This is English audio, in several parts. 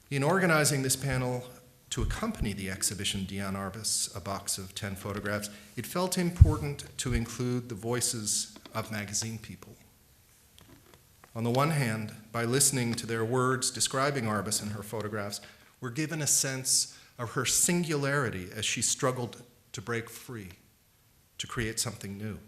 In organizing this panel to accompany the exhibition Diane Arbus, a box of 10 photographs, it felt important to include the voices of magazine people. On the one hand, by listening to their words describing Arbus and her photographs, we're given a sense of her singularity as she struggled to break free, to create something new.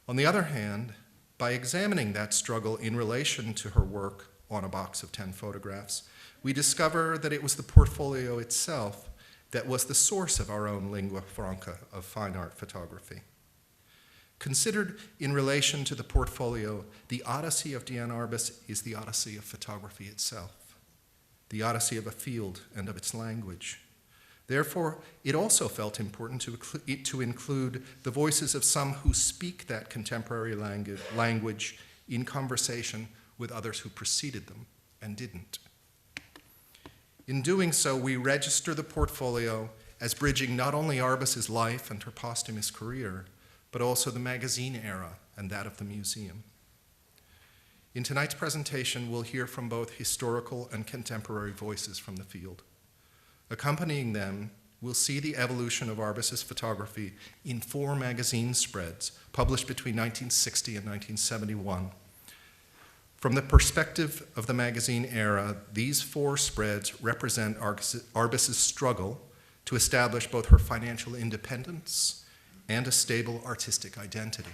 On the other hand, by examining that struggle in relation to her work on a box of 10 photographs, we discover that it was the portfolio itself that was the source of our own lingua franca of fine art photography. Considered in relation to the portfolio, the Odyssey of Diane Arbus is the Odyssey of photography itself, the Odyssey of a field and of its language. Therefore, it also felt important to include the voices of some who speak that contemporary language in conversation with others who preceded them and didn't. In doing so, we register the portfolio as bridging not only Arbus's life and her posthumous career, but also the magazine era and that of the museum. In tonight's presentation, we'll hear from both historical and contemporary voices from the field. Accompanying them, we'll see the evolution of Arbus's photography in 4 magazine spreads published between 1960 and 1971. From the perspective of the magazine era, these 4 spreads represent Arbus's struggle to establish both her financial independence and a stable artistic identity.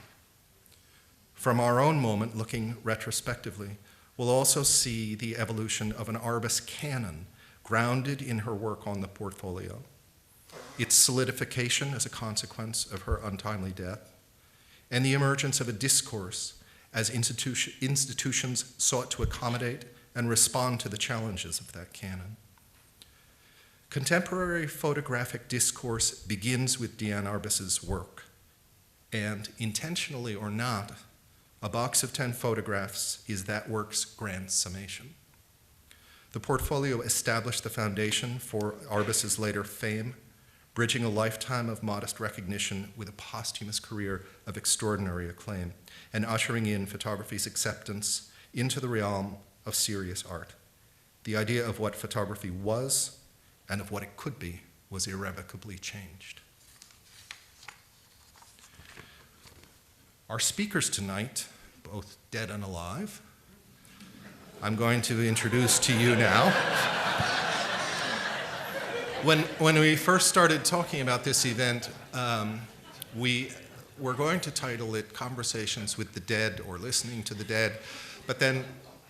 From our own moment, looking retrospectively, we'll also see the evolution of an Arbus canon grounded in her work on the portfolio, its solidification as a consequence of her untimely death, and the emergence of a discourse as institutions sought to accommodate and respond to the challenges of that canon. Contemporary photographic discourse begins with Diane Arbus's work, and intentionally or not, a box of 10 photographs is that work's grand summation. The portfolio established the foundation for Arbus's later fame, bridging a lifetime of modest recognition with a posthumous career of extraordinary acclaim, and ushering in photography's acceptance into the realm of serious art. The idea of what photography was and of what it could be was irrevocably changed. Our speakers tonight, both dead and alive, I'm going to introduce to you now. When we first started talking about this event, we were going to title it Conversations with the Dead or Listening to the Dead, but then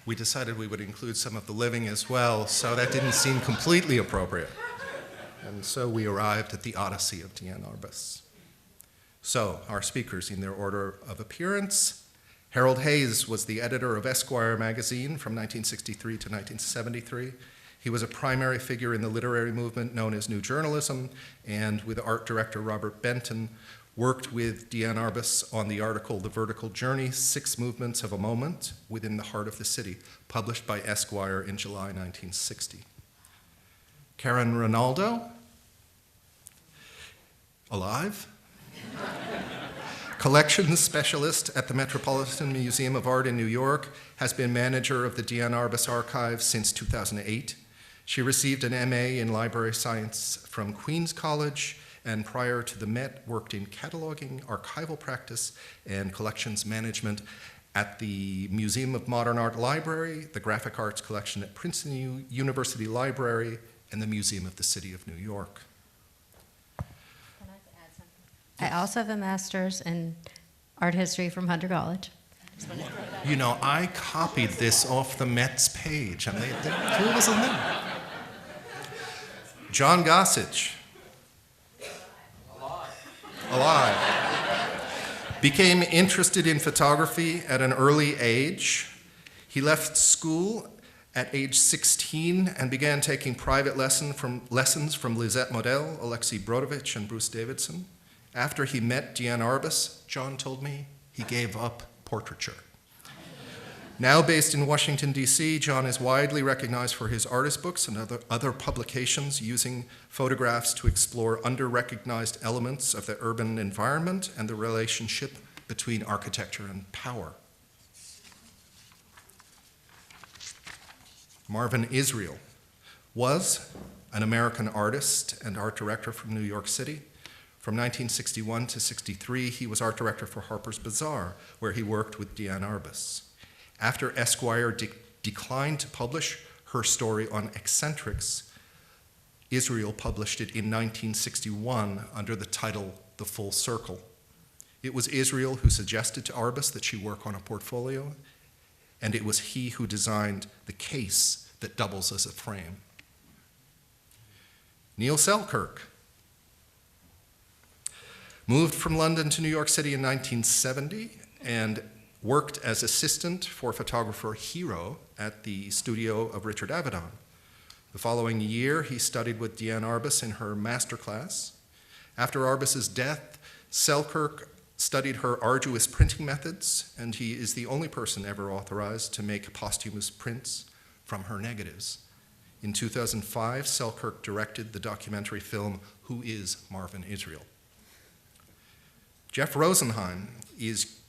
we decided we would include some of the living as well, so that didn't seem completely appropriate. And so we arrived at the Odyssey of Diane Arbus. So, our speakers in their order of appearance. Harold Hayes was the editor of Esquire magazine from 1963 to 1973. He was a primary figure in the literary movement known as New Journalism, and with art director Robert Benton, worked with Diane Arbus on the article The Vertical Journey, 6 Movements of a Moment Within the Heart of the City, published by Esquire in July 1960. Karin Ronaldo, alive, collections specialist at the Metropolitan Museum of Art in New York, has been manager of the Diane Arbus Archive since 2008. She received an MA in Library Science from Queens College, and prior to the Met, worked in cataloging, archival practice, and collections management at the Museum of Modern Art Library, the Graphic Arts Collection at Princeton University Library, and the Museum of the City of New York. Can I add something? I also have a master's in art history from Hunter College. You know, I copied this off the Met's page, and it wasn't there. John Gossage. Alive. Became interested in photography at an early age. He left school at age 16 and began taking private lessons from Lisette Model, Alexei Brodovich, and Bruce Davidson. After he met Diane Arbus, John told me he gave up portraiture. Now based in Washington, D.C., John is widely recognized for his artist books and other publications using photographs to explore under-recognized elements of the urban environment and the relationship between architecture and power. Marvin Israel was an American artist and art director from New York City. From 1961 to 63, he was art director for Harper's Bazaar, where he worked with Diane Arbus. After Esquire declined to publish her story on eccentrics, Israel published it in 1961 under the title The Full Circle. It was Israel who suggested to Arbus that she work on a portfolio, and it was he who designed the case that doubles as a frame. Neil Selkirk moved from London to New York City in 1970 and worked as assistant for photographer Hero at the studio of Richard Avedon. The following year, he studied with Diane Arbus in her masterclass. After Arbus's death, Selkirk studied her arduous printing methods, and he is the only person ever authorized to make posthumous prints from her negatives. In 2005, Selkirk directed the documentary film, Who is Marvin Israel? Jeff Rosenheim is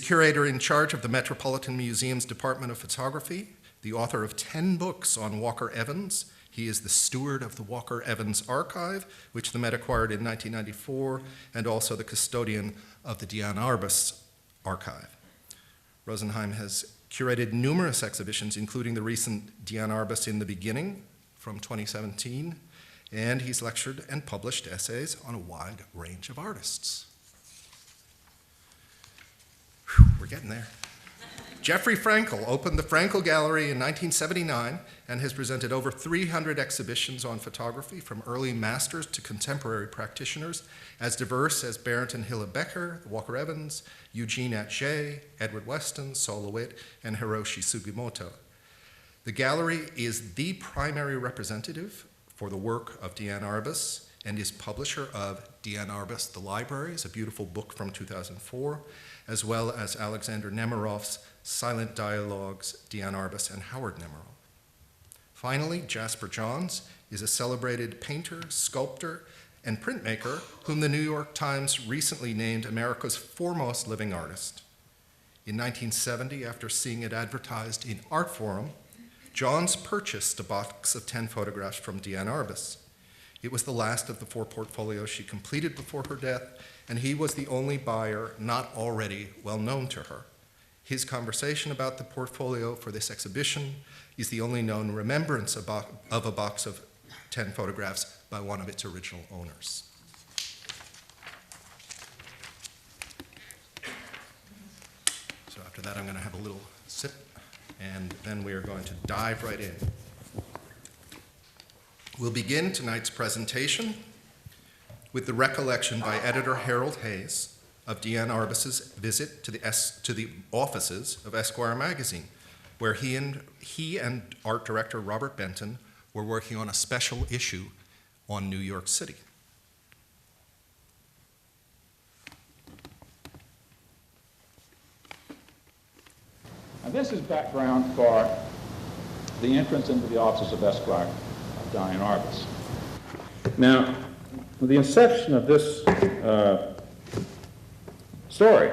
curator in charge of the Metropolitan Museum's Department of Photography, the author of 10 books on Walker Evans. He is the steward of the Walker Evans Archive, which the Met acquired in 1994, and also the custodian of the Diane Arbus Archive. Rosenheim has curated numerous exhibitions, including the recent Diane Arbus in the Beginning from 2017, and he's lectured and published essays on a wide range of artists. Whew, we're getting there. Jeffrey Fraenkel opened the Fraenkel Gallery in 1979 and has presented over 300 exhibitions on photography, from early masters to contemporary practitioners, as diverse as Barrington Hilla Becker, Walker Evans, Eugene Atget, Edward Weston, Sol LeWitt, and Hiroshi Sugimoto. The gallery is the primary representative for the work of Diane Arbus and is publisher of Diane Arbus, The Libraries, a beautiful book from 2004, as well as Alexander Nemirov's Silent Dialogues, Diane Arbus and Howard Nemerov. Finally, Jasper Johns is a celebrated painter, sculptor, and printmaker whom the New York Times recently named America's foremost living artist. In 1970, after seeing it advertised in Art Forum, Johns purchased a box of 10 photographs from Diane Arbus. It was the last of the 4 portfolios she completed before her death, and he was the only buyer not already well known to her. His conversation about the portfolio for this exhibition is the only known remembrance of a box of 10 photographs by one of its original owners. So after that, I'm going to have a little sip, and then we are going to dive right in. We'll begin tonight's presentation with the recollection by editor Harold Hayes of Diane Arbus's visit to the offices of Esquire magazine, where he and art director Robert Benton were working on a special issue on New York City. Now, this is background for the entrance into the offices of Esquire of Diane Arbus. Now, the inception of this story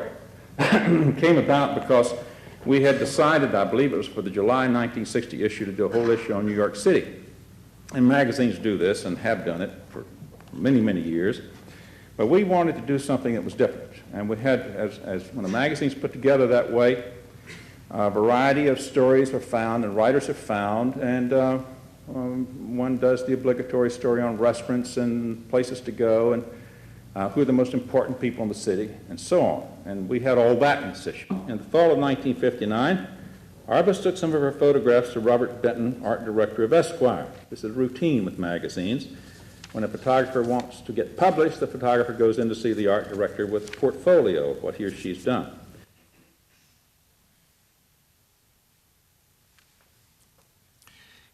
came about because we had decided, I believe it was for the July 1960 issue, to do a whole issue on New York City. And magazines do this and have done it for many, many years. But we wanted to do something that was different. And we had, as when the magazine's put together that way, a variety of stories are found and writers are found, and one does the obligatory story on restaurants and places to go and who are the most important people in the city, and so on. And we had all that in this issue. In the fall of 1959, Arbus took some of her photographs to Robert Benton, art director of Esquire. This is routine with magazines. When a photographer wants to get published, the photographer goes in to see the art director with a portfolio of what he or she's done.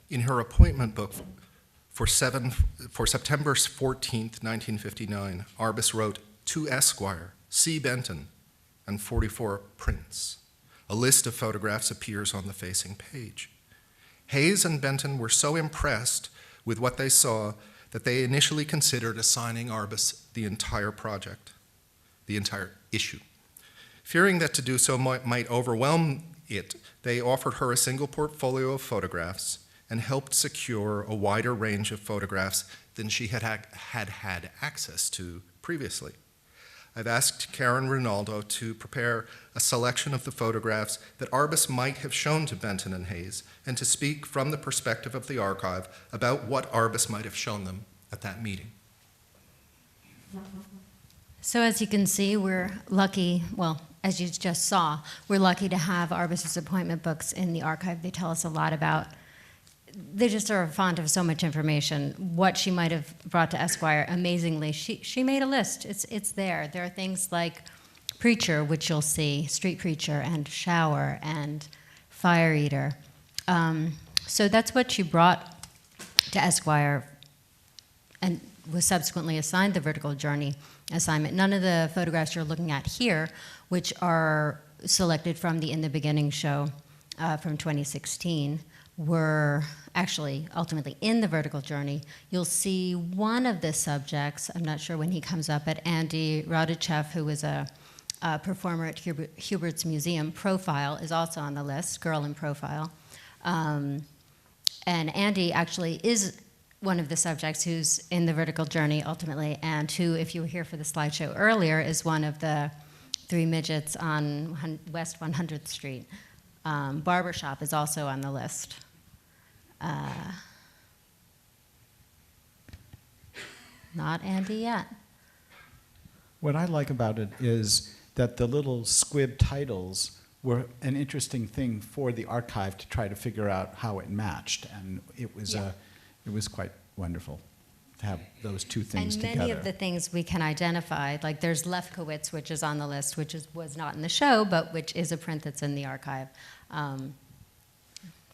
In her appointment book for September 14th, 1959, Arbus wrote, "To Esquire, C. Benton, and 44 prints." A list of photographs appears on the facing page. Hayes and Benton were so impressed with what they saw that they initially considered assigning Arbus the entire project, the entire issue. Fearing that to do so might overwhelm they offered her a single portfolio of photographs and helped secure a wider range of photographs than she had access to previously. I've asked Karin Ronaldo to prepare a selection of the photographs that Arbus might have shown to Benton and Hayes, and to speak from the perspective of the archive about what Arbus might have shown them at that meeting. So as you can see, we're lucky, well, as you just saw, we're lucky to have Arbus's appointment books in the archive. They tell us a lot about, they just are fond of so much information. What she might have brought to Esquire, amazingly, she made a list. It's there. There are things like preacher, which you'll see, street preacher, and shower, and fire eater. So that's what she brought to Esquire and was subsequently assigned the vertical journey assignment. None of the photographs you're looking at here, which are selected from the In the Beginning show from 2016, were actually ultimately in the vertical journey. You'll see one of the subjects, I'm not sure when he comes up, but Andy Radichev, who was a performer at Hubert's Museum, Profile, is also on the list, Girl in Profile. And Andy actually is one of the subjects who's in the vertical journey ultimately, and who, if you were here for the slideshow earlier, is one of the three midgets on West 100th Street. Barbershop is also on the list. Not Andy yet. What I like about it is that the little squib titles were an interesting thing for the archive to try to figure out how it matched, and it was it was quite wonderful to have those two things together. And many of the things we can identify, like there's Lefkowitz, which is on the list, which was not in the show, but which is a print that's in the archive.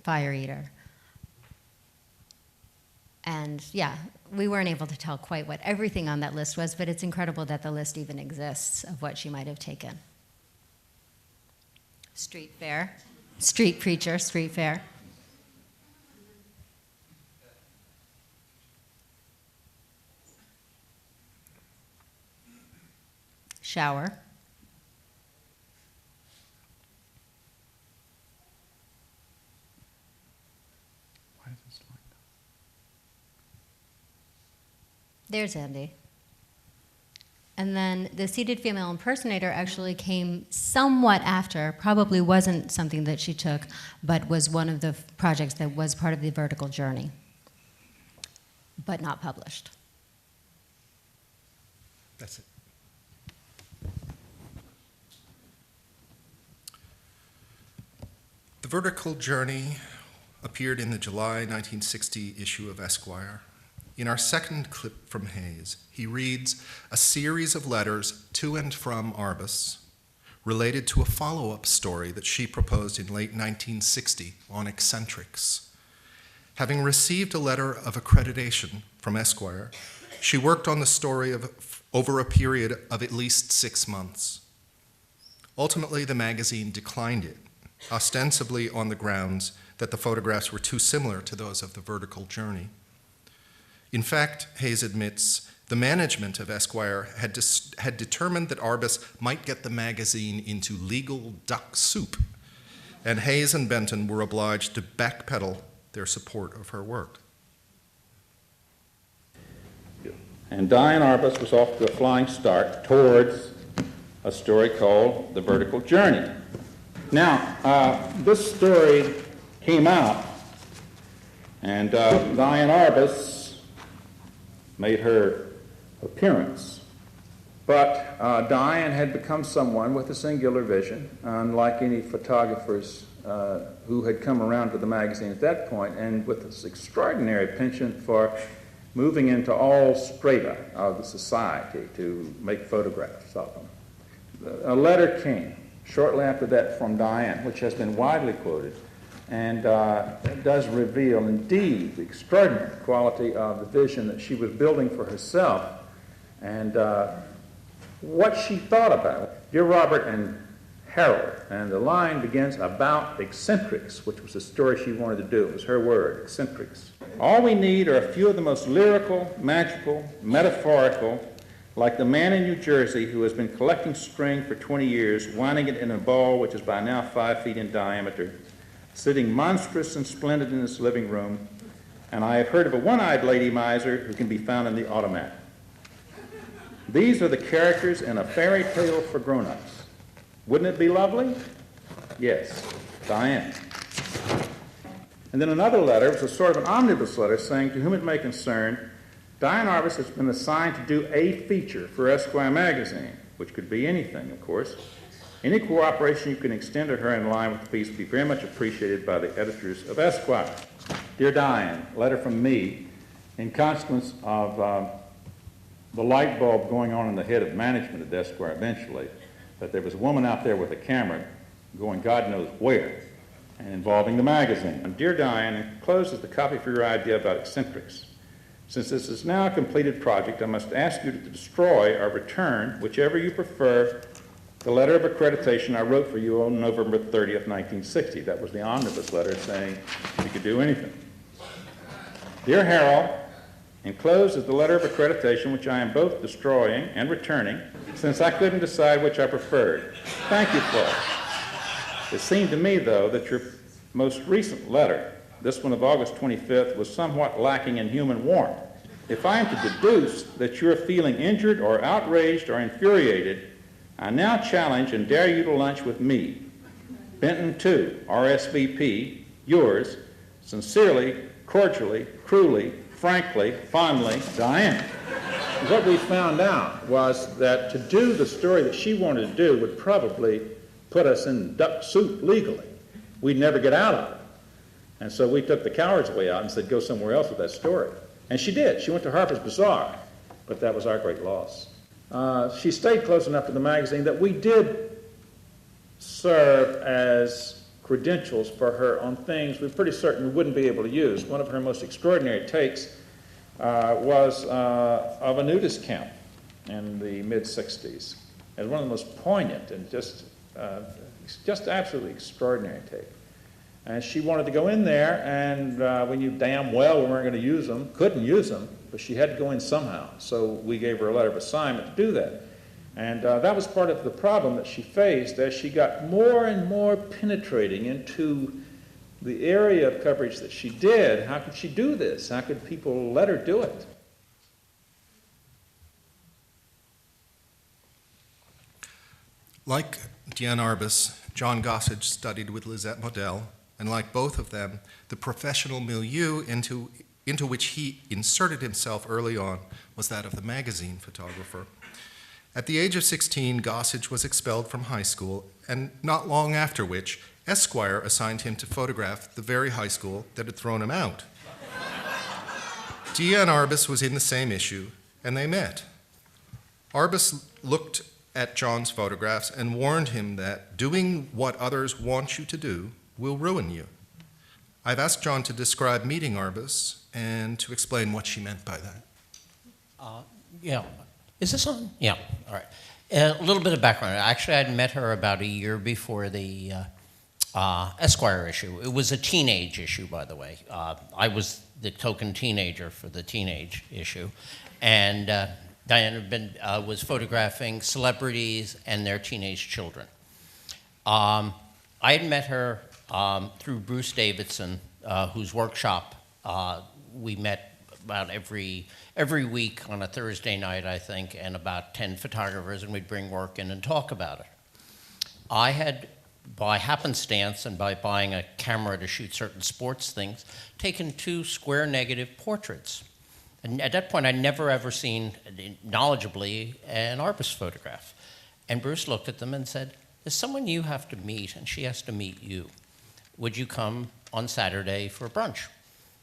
Fire Eater. And yeah, we weren't able to tell quite what everything on that list was, but it's incredible that the list even exists of what she might have taken. Street fair, street preacher, street fair. Shower. Why is this like that? There's Andy. And then the seated female impersonator actually came somewhat after, probably wasn't something that she took, but was one of the projects that was part of the vertical journey, but not published. That's it. The vertical journey appeared in the July 1960 issue of Esquire. In our second clip from Hayes, he reads a series of letters to and from Arbus related to a follow-up story that she proposed in late 1960 on eccentrics. Having received a letter of accreditation from Esquire, she worked on the story over a period of at least 6 months. Ultimately, the magazine declined it, ostensibly on the grounds that the photographs were too similar to those of the vertical journey. In fact, Hayes admits, the management of Esquire had determined that Arbus might get the magazine into legal duck soup, and Hayes and Benton were obliged to backpedal their support of her work. And Diane Arbus was off to a flying start towards a story called The Vertical Journey. Now, this story came out, and Diane Arbus made her appearance. But Diane had become someone with a singular vision, unlike any photographers who had come around to the magazine at that point, and with this extraordinary penchant for moving into all strata of the society to make photographs of them. A letter came shortly after that from Diane, which has been widely quoted, and does reveal indeed the extraordinary quality of the vision that she was building for herself and what she thought about it. Dear Robert and Harold, and the line begins about eccentrics, which was the story she wanted to do. It was her word, eccentrics. All we need are a few of the most lyrical, magical, metaphorical, like the man in New Jersey who has been collecting string for 20 years, winding it in a ball which is by now 5 feet in diameter, sitting monstrous and splendid in his living room, and I have heard of a one-eyed lady miser who can be found in the automat. These are the characters in a fairy tale for grown-ups. Wouldn't it be lovely? Yes, Diane. And then another letter was a sort of an omnibus letter saying, to whom it may concern, Diane Arbus has been assigned to do a feature for Esquire magazine, which could be anything, of course. Any cooperation you can extend to her in line with the piece would be very much appreciated by the editors of Esquire. Dear Diane, letter from me, in consequence of the light bulb going on in the head of management at Esquire eventually, that there was a woman out there with a camera going God knows where, and involving the magazine. And dear Diane, enclosed is the copy for your idea about eccentrics. Since this is now a completed project, I must ask you to destroy or return, whichever you prefer, the letter of accreditation I wrote for you on November 30th, 1960. That was the omnibus letter saying you could do anything. Dear Harold, enclosed is the letter of accreditation which I am both destroying and returning, since I couldn't decide which I preferred. Thank you for it. It seemed to me, though, that your most recent letter, this one of August 25th, was somewhat lacking in human warmth. If I am to deduce that you are feeling injured or outraged or infuriated, I now challenge and dare you to lunch with me. Benton 2, RSVP, yours, sincerely, cordially, cruelly, frankly, fondly, Diane. What we found out was that to do the story that she wanted to do would probably put us in duck soup legally. We'd never get out of it. And so we took the coward's way out and said, go somewhere else with that story. And she did. She went to Harper's Bazaar, but that was our great loss. She stayed close enough to the magazine that we did serve as credentials for her on things we're pretty certain we wouldn't be able to use. One of her most extraordinary takes was of a nudist camp in the mid-60s. It was one of the most poignant and just absolutely extraordinary take. And she wanted to go in there, and we knew damn well we weren't going to use them, couldn't use them, but she had to go in somehow. So we gave her a letter of assignment to do that. And that was part of the problem that she faced as she got more and more penetrating into the area of coverage that she did. How could she do this? How could people let her do it? Like Diane Arbus, John Gossage studied with Lisette Modell, and like both of them, the professional milieu into which he inserted himself early on was that of the magazine photographer. At the age of 16, Gossage was expelled from high school, and not long after which, Esquire assigned him to photograph the very high school that had thrown him out. Diane Arbus was in the same issue, and they met. Arbus looked at John's photographs and warned him that doing what others want you to do will ruin you. I've asked John to describe meeting Arbus and to explain what she meant by that. Yeah. Is this on? Yeah. All right. A little bit of background. Actually, I'd met her about a year before the Esquire issue. It was a teenage issue, by the way. I was the token teenager for the teenage issue. And Diane was photographing celebrities and their teenage children. I had met her through Bruce Davidson, whose workshop we met about every week on a Thursday night, I think, and about 10 photographers, and we'd bring work in and talk about it. I had, by happenstance and by buying a camera to shoot certain sports things, taken 2 square negative portraits. And at that point, I'd never ever seen, knowledgeably, an Arbus photograph. And Bruce looked at them and said, there's someone you have to meet, and she has to meet you. Would you come on Saturday for brunch?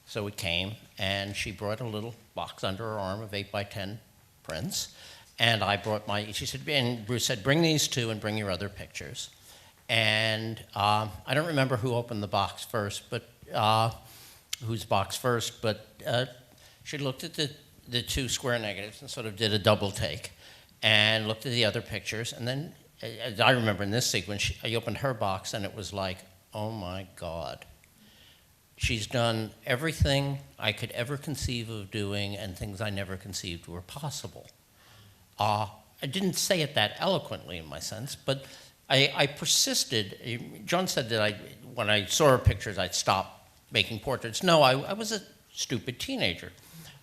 So we came, and she brought a little box under her arm of 8x10 prints, and I brought she said, and Bruce said, bring these 2 and bring your other pictures. And I don't remember who opened the box first, but whose box first, but she looked at the 2 square negatives and sort of did a double take, and looked at the other pictures, and then, as I remember in this sequence, I opened her box, and it was like, oh my God. She's done everything I could ever conceive of doing and things I never conceived were possible. I didn't say it that eloquently in my sense, but I persisted. John said that when I saw her pictures, I'd stop making portraits. No, I was a stupid teenager.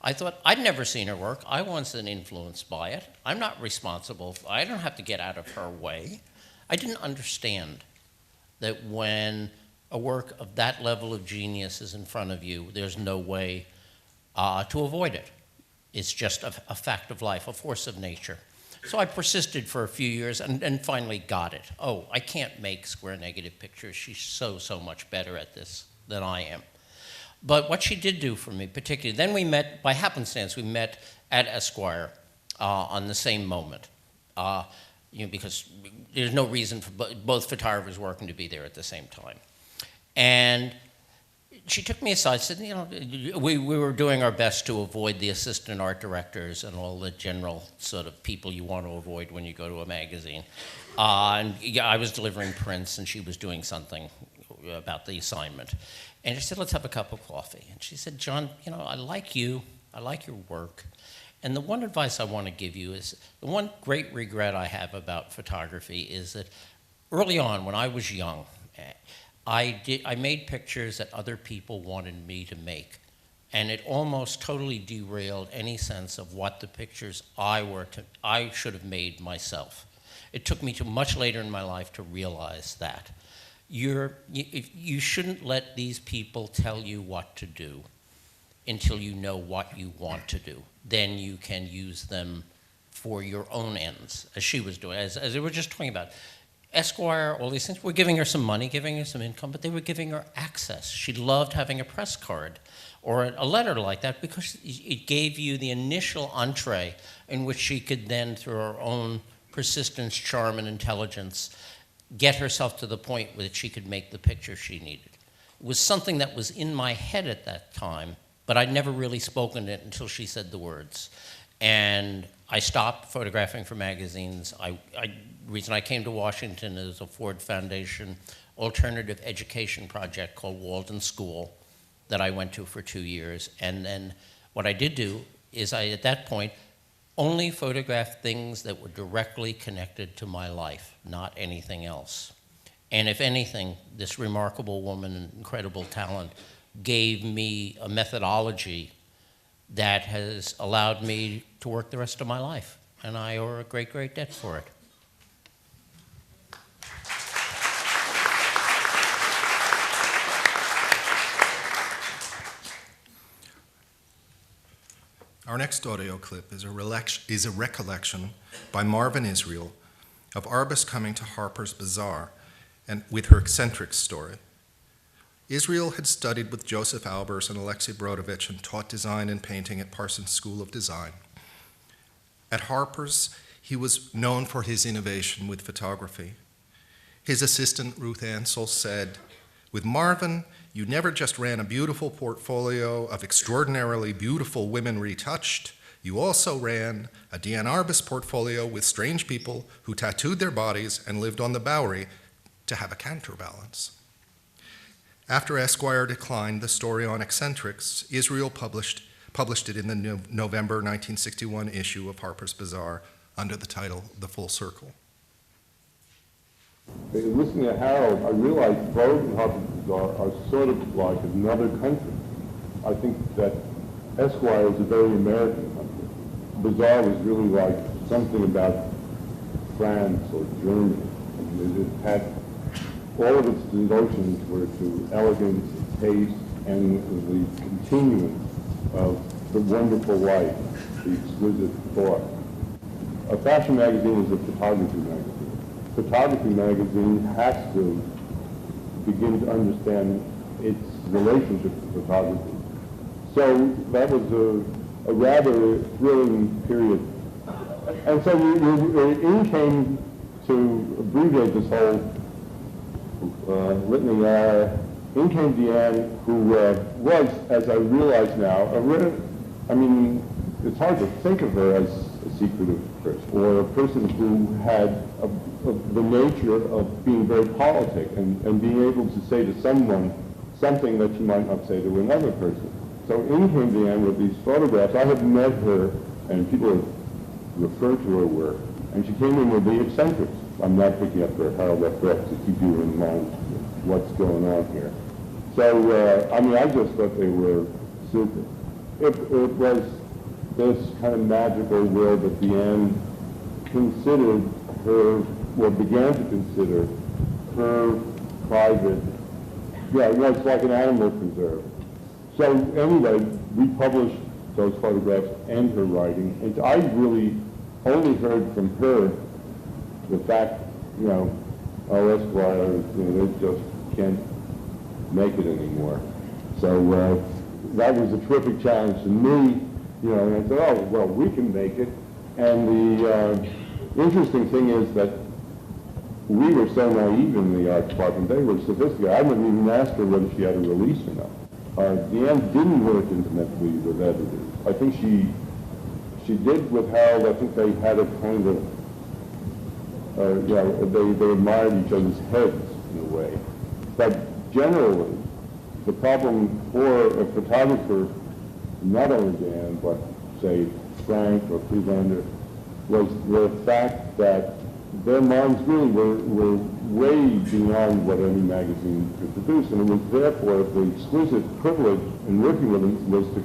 I thought, I'd never seen her work. I wasn't influenced by it. I'm not responsible. I don't have to get out of her way. I didn't understand that when a work of that level of genius is in front of you, there's no way to avoid it. It's just a fact of life, a force of nature. So I persisted for a few years and finally got it. Oh, I can't make square negative pictures. She's so much better at this than I am. But what she did do for me particularly, then we met, by happenstance, we met at Esquire on the same moment. Because there's no reason for both photographers working to be there at the same time. And she took me aside, said, we were doing our best to avoid the assistant art directors and all the general sort of people you want to avoid when you go to a magazine. And I was delivering prints, and she was doing something about the assignment. And she said, let's have a cup of coffee. And she said, John, I like you, I like your work. And the one advice I want to give you is, the one great regret I have about photography is that early on, when I was young, I made pictures that other people wanted me to make. And it almost totally derailed any sense of what the pictures I should have made myself. It took me to much later in my life to realize that. You shouldn't let these people tell you what to do until you know what you want to do. Then you can use them for your own ends, as she was doing, as we were just talking about. Esquire, all these things, were giving her some money, giving her some income, but they were giving her access. She loved having a press card or a letter like that because it gave you the initial entree in which she could then, through her own persistence, charm, and intelligence, get herself to the point where she could make the picture she needed. It was something that was in my head at that time, but I'd never really spoken it until she said the words. And I stopped photographing for magazines. The reason I came to Washington is a Ford Foundation alternative education project called Walden School that I went to for 2 years. And then what I did do is at that point, only photographed things that were directly connected to my life, not anything else. And if anything, this remarkable woman and incredible talent gave me a methodology that has allowed me to work the rest of my life. And I owe her a great, great debt for it. Our next audio clip is a recollection by Marvin Israel of Arbus coming to Harper's Bazaar and with her eccentric story. Israel had studied with Joseph Albers and Alexei Brodovich and taught design and painting at Parsons School of Design. At Harper's, he was known for his innovation with photography. His assistant, Ruth Ansell, said, "With Marvin, you never just ran a beautiful portfolio of extraordinarily beautiful women retouched. You also ran a Diane Arbus portfolio with strange people who tattooed their bodies and lived on the Bowery to have a counterbalance." After Esquire declined the story on eccentrics, Israel published it in the November 1961 issue of Harper's Bazaar under the title The Full Circle. Listening to Harold, I realized Vogue and Harper's Bazaar are sort of like another country. I think that Esquire is a very American country. Bazaar was really like something about France or Germany. And it had all of its devotions were to elegance, taste, and the continuance of the wonderful life, the exquisite thought. A fashion magazine is a photography magazine. Photography magazine has to begin to understand its relationship to photography. So that was a rather thrilling period. And so in came, to abbreviate this whole litany, in came Diane, who was, as I realize now, it's hard to think of her as a secretive person, or a person who had the nature of being very politic and being able to say to someone something that you might not say to another person. So in came Diane with these photographs. I have met her, and people have refer to her work. And she came in with the excentrics. I'm not picking up her Harold F. Rex to keep you in mind what's going on here. So, I mean, I just thought they were super. It was this kind of magical world that Diane considered her, well, began to consider her private, yeah, it was like an animal preserve. So anyway, we published those photographs and her writing, and I really only heard from her the fact, you know, oh, Esquire, you know, they just can't make it anymore. So that was a terrific challenge to me, you know, and I said, oh, well, we can make it. And the interesting thing is that we were so naive in the art department, they were sophisticated. I didn't even ask her whether she had a release or not. Diane didn't work intimately with editors. I think she did with Harold. I think they had a kind of, yeah, they admired each other's heads in a way. But generally, the problem for a photographer, not only Diane, but say Frank or Friedlander, was the fact that their minds really were way beyond what any magazine could produce, and it was therefore the exquisite privilege in working with them was to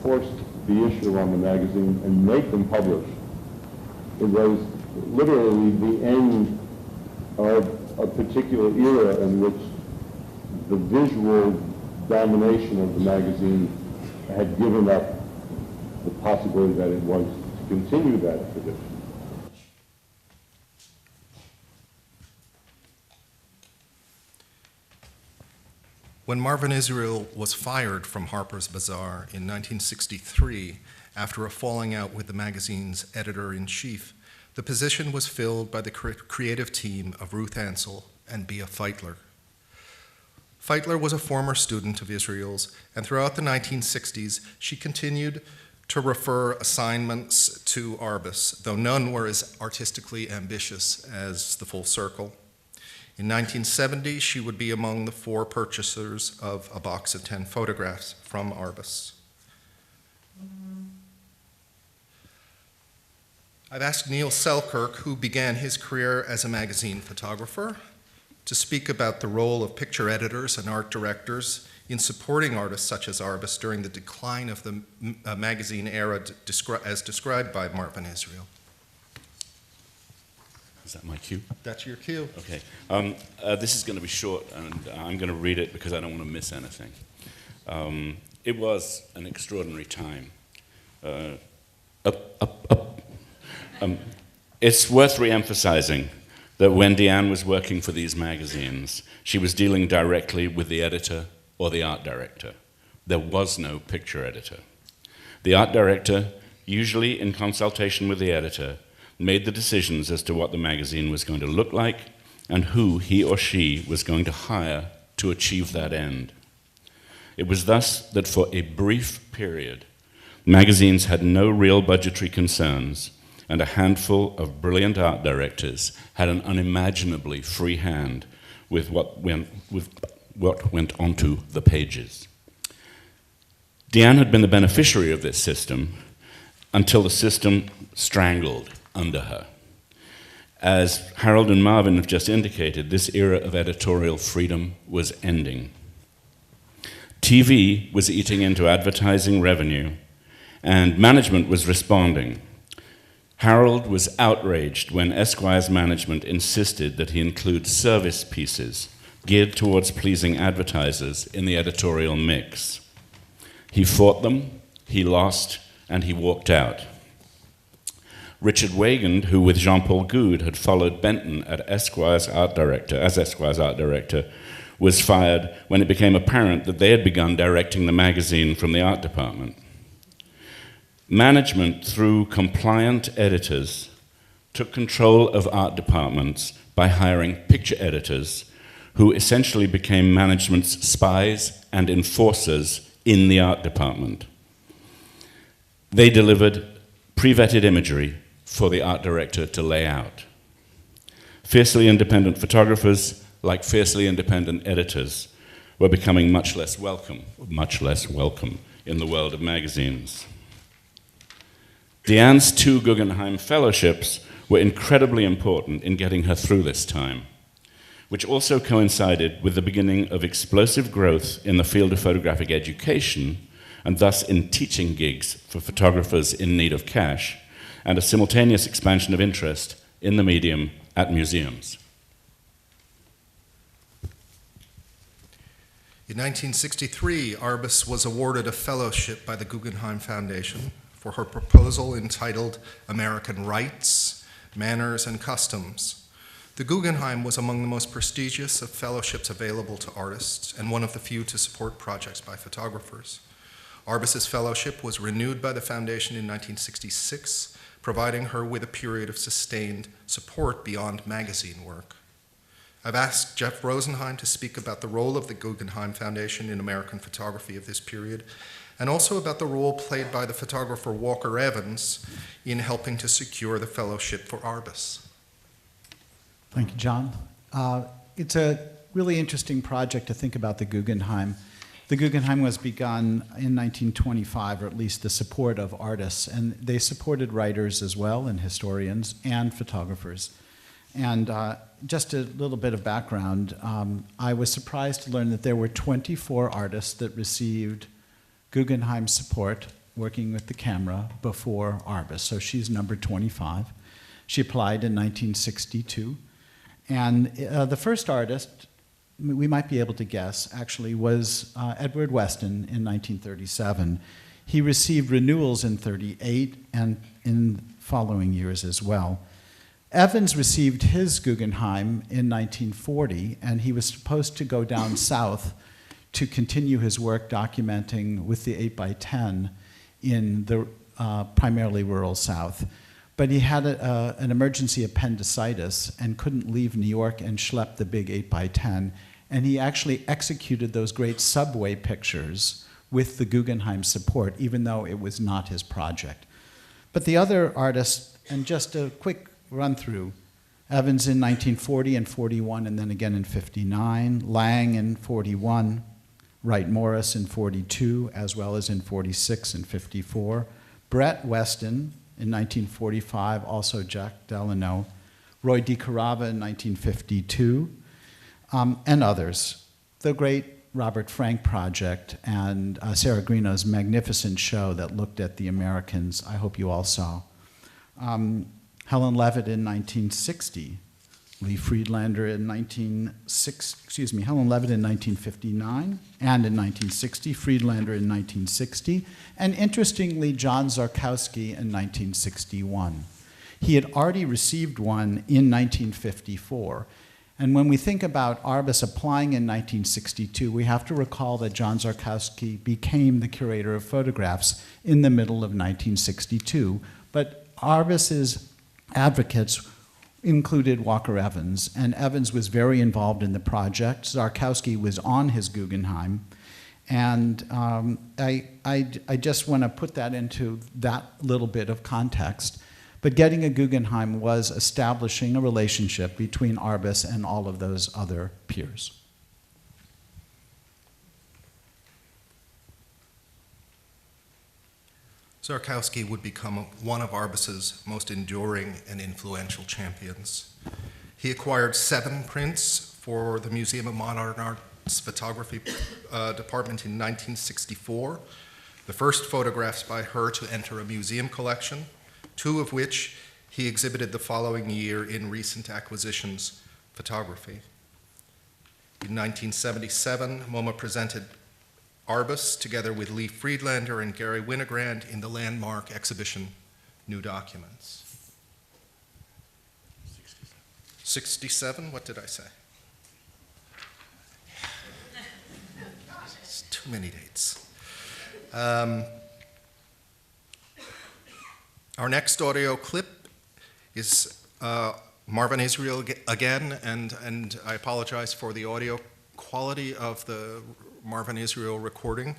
force the issue on the magazine and make them publish. It was literally the end of a particular era in which the visual domination of the magazine had given up the possibility that it was to continue that tradition. When Marvin Israel was fired from Harper's Bazaar in 1963 after a falling out with the magazine's editor-in-chief, the position was filled by the creative team of Ruth Ansell and Bea Feitler. Feitler was a former student of Israel's, and throughout the 1960s, she continued to refer assignments to Arbus, though none were as artistically ambitious as the Full Circle. In 1970, she would be among the 4 purchasers of a box of 10 photographs from Arbus. I've asked Neil Selkirk, who began his career as a magazine photographer, to speak about the role of picture editors and art directors in supporting artists such as Arbus during the decline of the magazine era as described by Marvin Israel. Is that my cue? That's your cue. Okay. This is going to be short, and I'm going to read it because I don't want to miss anything. It was an extraordinary time. It's worth re-emphasizing that when Diane was working for these magazines, she was dealing directly with the editor or the art director. There was no picture editor. The art director, usually in consultation with the editor, made the decisions as to what the magazine was going to look like and who he or she was going to hire to achieve that end. It was thus that for a brief period, magazines had no real budgetary concerns, and a handful of brilliant art directors had an unimaginably free hand with what went onto the pages. Diane had been the beneficiary of this system until the system strangled under her. As Harold and Marvin have just indicated, this era of editorial freedom was ending. TV was eating into advertising revenue, and management was responding. Harold was outraged when Esquire's management insisted that he include service pieces geared towards pleasing advertisers in the editorial mix. He fought them, he lost, and he walked out. Richard Wagand, who with Jean-Paul Goude had followed Benton as Esquire's art director, was fired when it became apparent that they had begun directing the magazine from the art department. Management, through compliant editors, took control of art departments by hiring picture editors who essentially became management's spies and enforcers in the art department. They delivered pre-vetted imagery for the art director to lay out. Fiercely independent photographers, like fiercely independent editors, were becoming much less welcome in the world of magazines. Diane's 2 Guggenheim fellowships were incredibly important in getting her through this time, which also coincided with the beginning of explosive growth in the field of photographic education, and thus in teaching gigs for photographers in need of cash, and a simultaneous expansion of interest in the medium at museums. In 1963, Arbus was awarded a fellowship by the Guggenheim Foundation for her proposal entitled American Rights, Manners, and Customs. The Guggenheim was among the most prestigious of fellowships available to artists and one of the few to support projects by photographers. Arbus's fellowship was renewed by the foundation in 1966, providing her with a period of sustained support beyond magazine work. I've asked Jeff Rosenheim to speak about the role of the Guggenheim Foundation in American photography of this period, and also about the role played by the photographer Walker Evans in helping to secure the fellowship for Arbus. Thank you, John. It's a really interesting project to think about the Guggenheim. The Guggenheim was begun in 1925, or at least the support of artists, and they supported writers as well, and historians, and photographers. And just a little bit of background, I was surprised to learn that there were 24 artists that received Guggenheim support working with the camera before Arbus, so she's number 25. She applied in 1962. And the first artist, we might be able to guess, actually was Edward Weston in 1937. He received renewals in 38 and in following years as well. Evans received his Guggenheim in 1940, and he was supposed to go down south to continue his work documenting with the 8x10 in the primarily rural South. But he had an emergency appendicitis and couldn't leave New York and schlep the big 8x10. And he actually executed those great subway pictures with the Guggenheim support, even though it was not his project. But the other artists, and just a quick run through, Evans in 1940 and 41, and then again in 59, Lang in 41, Wright Morris in 42, as well as in 46 and 54, Brett Weston in 1945, also Jack Delano, Roy DiCarava in 1952, and others. The great Robert Frank project and Sarah Greeno's magnificent show that looked at the Americans, I hope you all saw. Helen Levitt in 1960, Lee Friedlander in Helen Levitt in 1959 and in 1960, Friedlander in 1960, and interestingly, John Zarkowski in 1961. He had already received one in 1954. And when we think about Arbus applying in 1962, we have to recall that John Zarkowski became the curator of photographs in the middle of 1962. But Arbus's advocates included Walker Evans, and Evans was very involved in the project. Zarkowski was on his Guggenheim, and I just want to put that into that little bit of context. But getting a Guggenheim was establishing a relationship between Arbus and all of those other peers. Zarkowski would become one of Arbus's most enduring and influential champions. He acquired 7 prints for the Museum of Modern Art's photography department in 1964, the first photographs by her to enter a museum collection, 2 of which he exhibited the following year in Recent Acquisitions Photography. In 1977, MoMA presented Arbus, together with Lee Friedlander and Gary Winogrand, in the landmark exhibition New Documents. 67? What did I say? It's too many dates. Our next audio clip is Marvin Israel again, and I apologize for the audio quality of the Marvin Israel recording.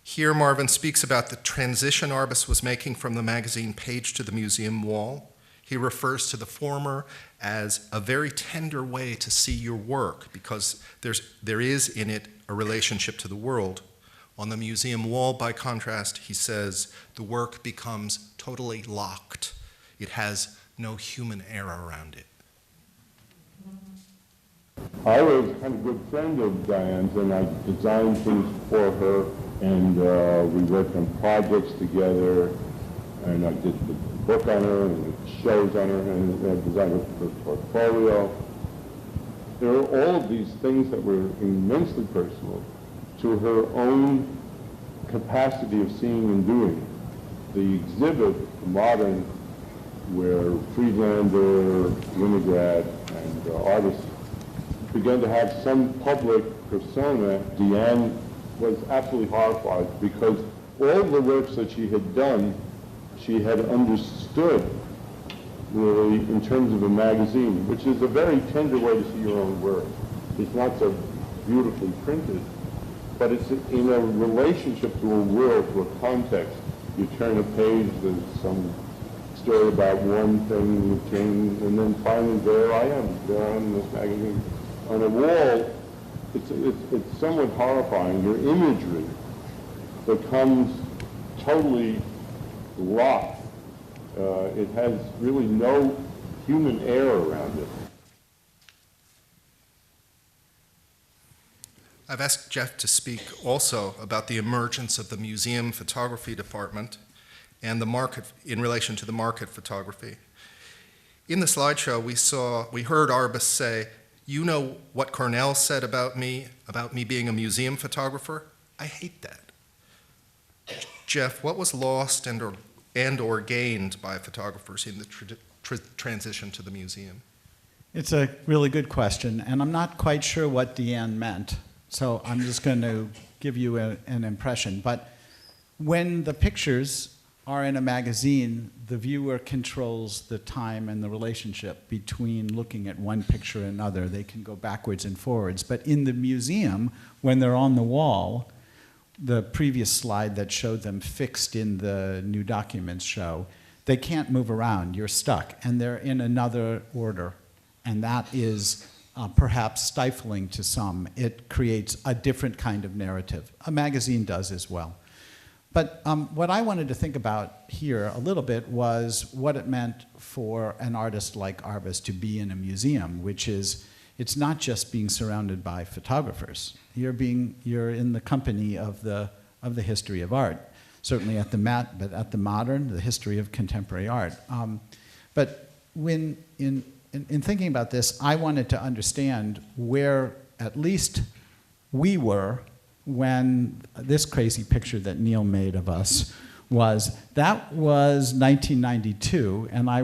Here Marvin speaks about the transition Arbus was making from the magazine page to the museum wall. He refers to the former as a very tender way to see your work because there is in it a relationship to the world, On the museum wall, by contrast, he says, the work becomes totally locked. It has no human air around it. I was kind of a good friend of Diane's, and I designed things for her, and we worked on projects together, and I did the book on her, and shows on her, and I designed her portfolio. There are all of these things that were immensely personal to her own capacity of seeing and doing. The exhibit, Modern, where Friedlander, Winograd, and artists began to have some public persona, Diane was absolutely horrified because all the works that she had done, she had understood really in terms of a magazine, which is a very tender way to see your own work. It's not so beautifully printed, but it's in a relationship to a world, to a context. You turn a page, there's some story about one thing, you change, and then finally there I am in this magazine. On a wall, it's somewhat horrifying. Your imagery becomes totally locked. It has really no human air around it. I've asked Jeff to speak also about the emergence of the museum photography department and the market in relation to the market photography. In the slideshow, we heard Arbus say, "You know what Cornell said about me being a museum photographer? I hate that." Jeff, what was lost and or gained by photographers in the transition to the museum? It's a really good question, and I'm not quite sure what Diane meant, so I'm just going to give you an impression. But when the pictures are in a magazine, the viewer controls the time and the relationship between looking at one picture and another. They can go backwards and forwards. But in the museum, when they're on the wall, the previous slide that showed them fixed in the new documents show, they can't move around. You're stuck, and they're in another order. And that is perhaps stifling to some. It creates a different kind of narrative. A magazine does as well. But what I wanted to think about here a little bit was what it meant for an artist like Arbus to be in a museum, which is, it's not just being surrounded by photographers. You're in the company of the history of art. Certainly at the Met, but at the Modern, the history of contemporary art. But when in thinking about this, I wanted to understand where at least we were when this crazy picture that Neil made of us was. That was 1992, and I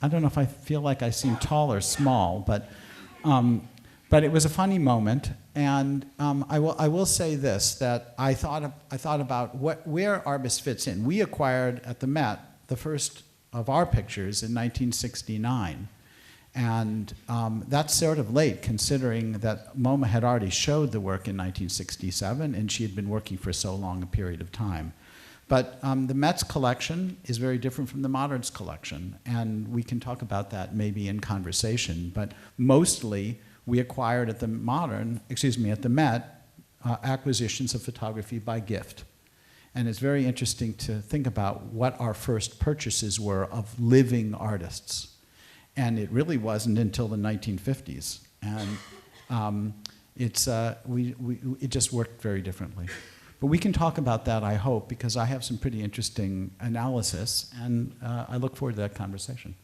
don't know if I feel like I seem tall or small, but it was a funny moment. And I will say this, that I thought about where Arbus fits in. We acquired at the Met the first of our pictures in 1969. And that's sort of late, considering that MoMA had already showed the work in 1967, and she had been working for so long a period of time. But the Met's collection is very different from the Modern's collection, and we can talk about that maybe in conversation. But mostly, we acquired at the Met, acquisitions of photography by gift. And it's very interesting to think about what our first purchases were of living artists. And it really wasn't until the 1950s. And it just worked very differently. But we can talk about that, I hope, because I have some pretty interesting analysis, and I look forward to that conversation.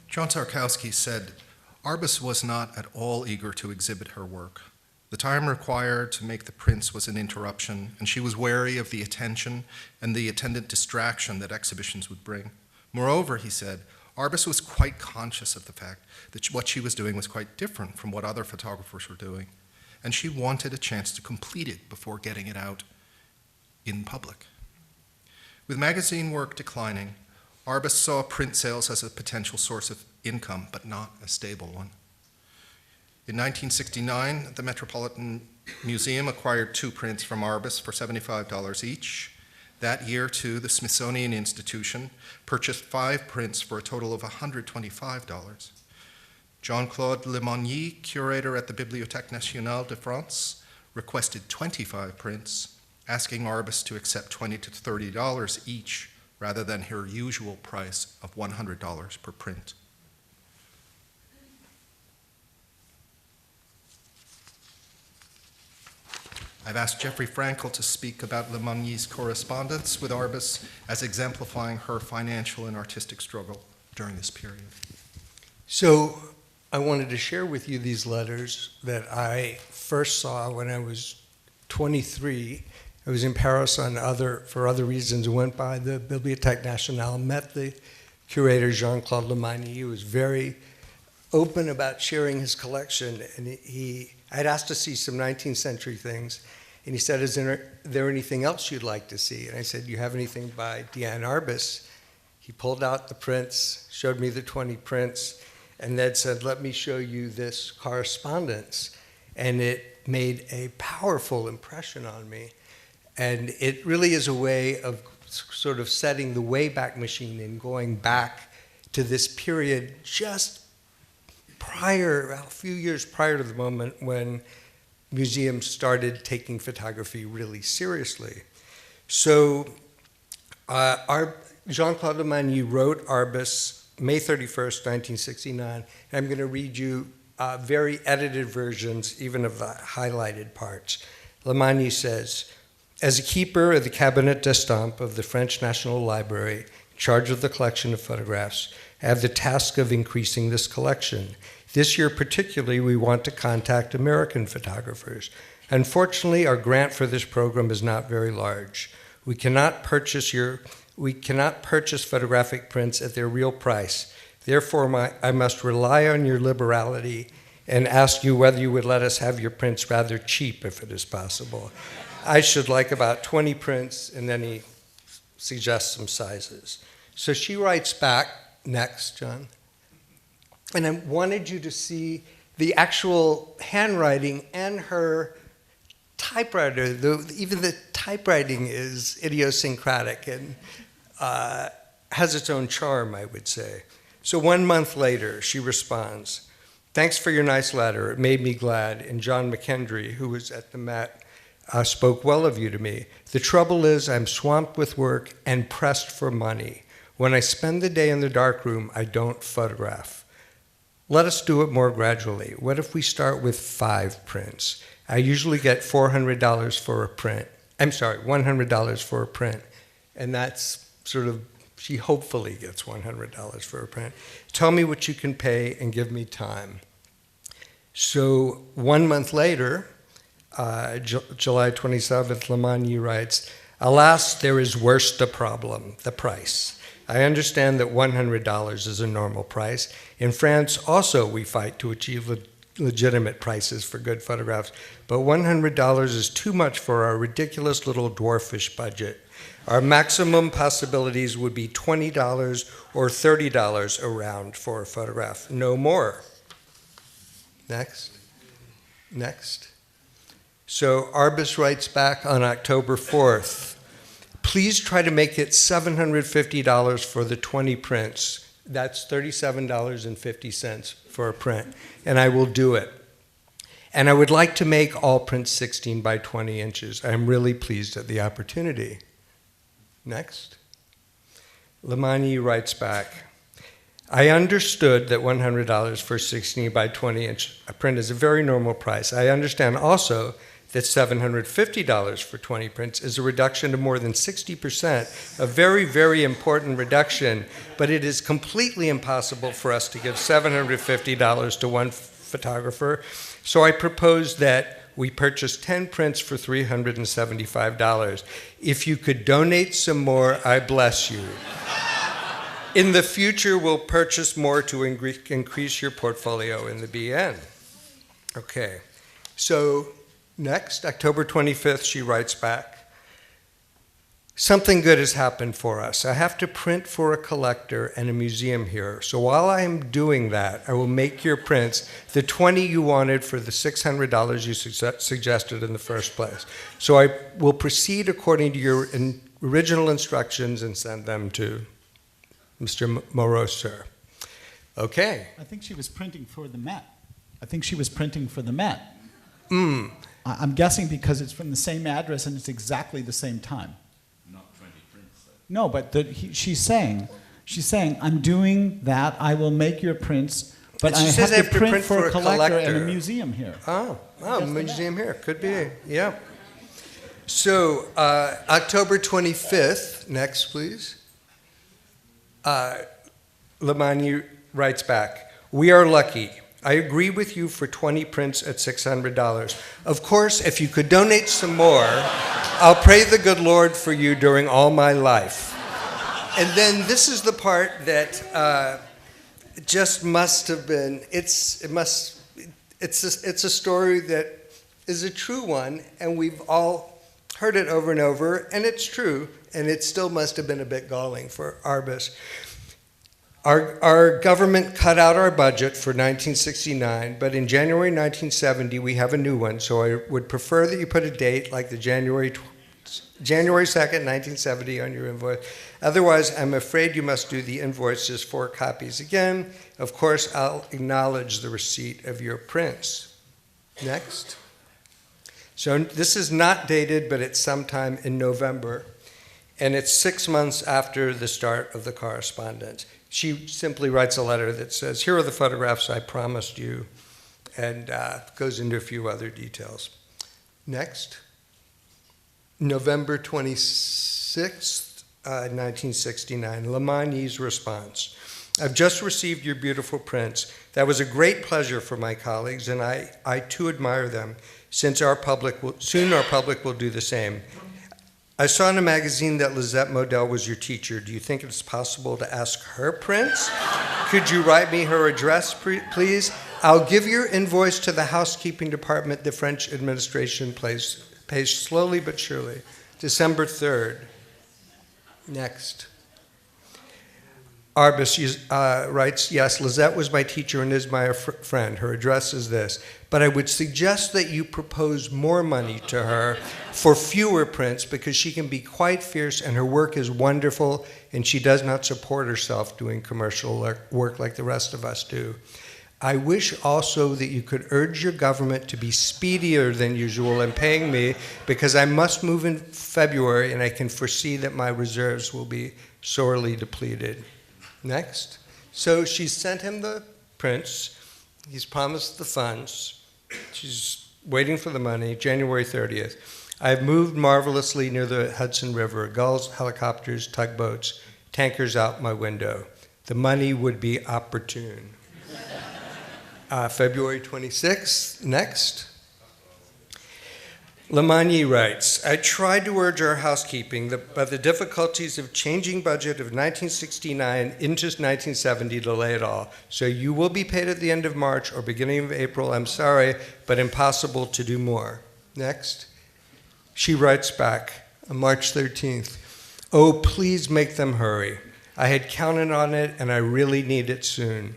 John Tarkowski said, Arbus was not at all eager to exhibit her work. The time required to make the prints was an interruption, and she was wary of the attention and the attendant distraction that exhibitions would bring. Moreover, he said, Arbus was quite conscious of the fact that what she was doing was quite different from what other photographers were doing, and she wanted a chance to complete it before getting it out in public. With magazine work declining, Arbus saw print sales as a potential source of income, but not a stable one. In 1969, the Metropolitan Museum acquired 2 prints from Arbus for $75 each. That year, too, the Smithsonian Institution purchased 5 prints for a total of $125. Jean-Claude Lemonnier, curator at the Bibliothèque Nationale de France, requested 25 prints, asking Arbus to accept $20 to $30 each, rather than her usual price of $100 per print. I've asked Jeffrey Fraenkel to speak about Lemonnier's correspondence with Arbus as exemplifying her financial and artistic struggle during this period. So I wanted to share with you these letters that I first saw when I was 23. I was in Paris for other reasons, went by the Bibliothèque Nationale, met the curator Jean-Claude Lemonnier. He was very open about sharing his collection, and I'd asked to see some 19th century things, and he said, is there anything else you'd like to see? And I said, you have anything by Diane Arbus? He pulled out the prints, showed me the 20 prints, and then said, let me show you this correspondence. And it made a powerful impression on me. And it really is a way of sort of setting the Wayback Machine and going back to this period just a few years prior to the moment when museums started taking photography really seriously. So Jean-Claude Lemonnier wrote Arbus May 31st, 1969. I'm going to read you very edited versions, even of the highlighted parts. Lemonnier says, as a keeper of the Cabinet d'Estampes of the French National Library, in charge of the collection of photographs, I have the task of increasing this collection. This year particularly, we want to contact American photographers. Unfortunately, our grant for this program is not very large. We cannot purchase photographic prints at their real price. Therefore, I must rely on your liberality and ask you whether you would let us have your prints rather cheap, if it is possible. I should like about 20 prints, and then he suggests some sizes. So she writes back, next, John. And I wanted you to see the actual handwriting and her typewriter. Even the typewriting is idiosyncratic and has its own charm, I would say. So 1 month later, she responds, thanks for your nice letter. It made me glad. And John McKendry, who was at the Met, spoke well of you to me. The trouble is I'm swamped with work and pressed for money. When I spend the day in the darkroom, I don't photograph. Let us do it more gradually. What if we start with 5 prints? I usually get $400 for a print. $100 for a print. And that's sort of, she hopefully gets $100 for a print. Tell me what you can pay and give me time. So 1 month later, July 27th, Lemonnier writes, alas, there is worse a problem, the price. I understand that $100 is a normal price. In France, also, we fight to achieve legitimate prices for good photographs, but $100 is too much for our ridiculous little dwarfish budget. Our maximum possibilities would be $20 or $30 around for a photograph, no more. Next. So Arbus writes back on October 4th, please try to make it $750 for the 20 prints. That's $37.50 for a print, and I will do it. And I would like to make all prints 16 by 20 inches. I'm really pleased at the opportunity. Next. Lemonnier writes back, I understood that $100 for 16 by 20 inch a print is a very normal price. I understand also that $750 for 20 prints is a reduction of more than 60%, a very, very important reduction, but it is completely impossible for us to give $750 to one photographer. So I propose that we purchase 10 prints for $375. If you could donate some more, I bless you. In the future, we'll purchase more to increase your portfolio in the BN. Okay, so next, October 25th, she writes back, something good has happened for us. I have to print for a collector and a museum here. So while I am doing that, I will make your prints the 20 you wanted for the $600 you suggested in the first place. So I will proceed according to your original instructions and send them to Mr. Moreau, sir. Okay. I think she was printing for the Met. I'm guessing because it's from the same address and it's exactly the same time. Not 20 prints, though. No, but she's saying, I'm doing that. I will make your prints, but And she I says have I to have to print print for for a a collector and a collector. museum here. Oh, museum here, could be, yeah. So, October 25th, next please. Lamani writes back, we are lucky. I agree with you for 20 prints at $600. Of course, if you could donate some more, I'll pray the good Lord for you during all my life. And then this is the part that just must have been, it's a story that is a true one, and we've all heard it over and over, and it's true, and it still must have been a bit galling for Arbus. Our government cut out our budget for 1969, but in January 1970, we have a new one, so I would prefer that you put a date like the January 2nd, 1970 on your invoice. Otherwise, I'm afraid you must do the invoices 4 copies again. Of course, I'll acknowledge the receipt of your prints. Next. So this is not dated, but it's sometime in November, and it's 6 months after the start of the correspondence. She simply writes a letter that says, here are the photographs I promised you, and goes into a few other details. Next. November 26th, 1969, Lamani's response. I've just received your beautiful prints. That was a great pleasure for my colleagues, and I too admire them, since soon our public will do the same. I saw in a magazine that Lisette Modell was your teacher. Do you think it's possible to ask her prints? Could you write me her address, please? I'll give your invoice to the housekeeping department the French administration pays slowly but surely. December 3rd. Next. Arbus writes, yes, Lisette was my teacher and is my friend. Her address is this. But I would suggest that you propose more money to her for fewer prints because she can be quite fierce and her work is wonderful and she does not support herself doing commercial work like the rest of us do. I wish also that you could urge your government to be speedier than usual in paying me because I must move in February and I can foresee that my reserves will be sorely depleted. Next. So she sent him the prints. He's promised the funds. She's waiting for the money, January 30th. I've moved marvelously near the Hudson River, gulls, helicopters, tugboats, tankers out my window. The money would be opportune. February 26th, next. Lamani writes, I tried to urge our housekeeping, but the difficulties of changing budget of 1969 into 1970 delay it all. So you will be paid at the end of March or beginning of April. I'm sorry, but impossible to do more. Next. She writes back on March 13th, oh, please make them hurry. I had counted on it and I really need it soon.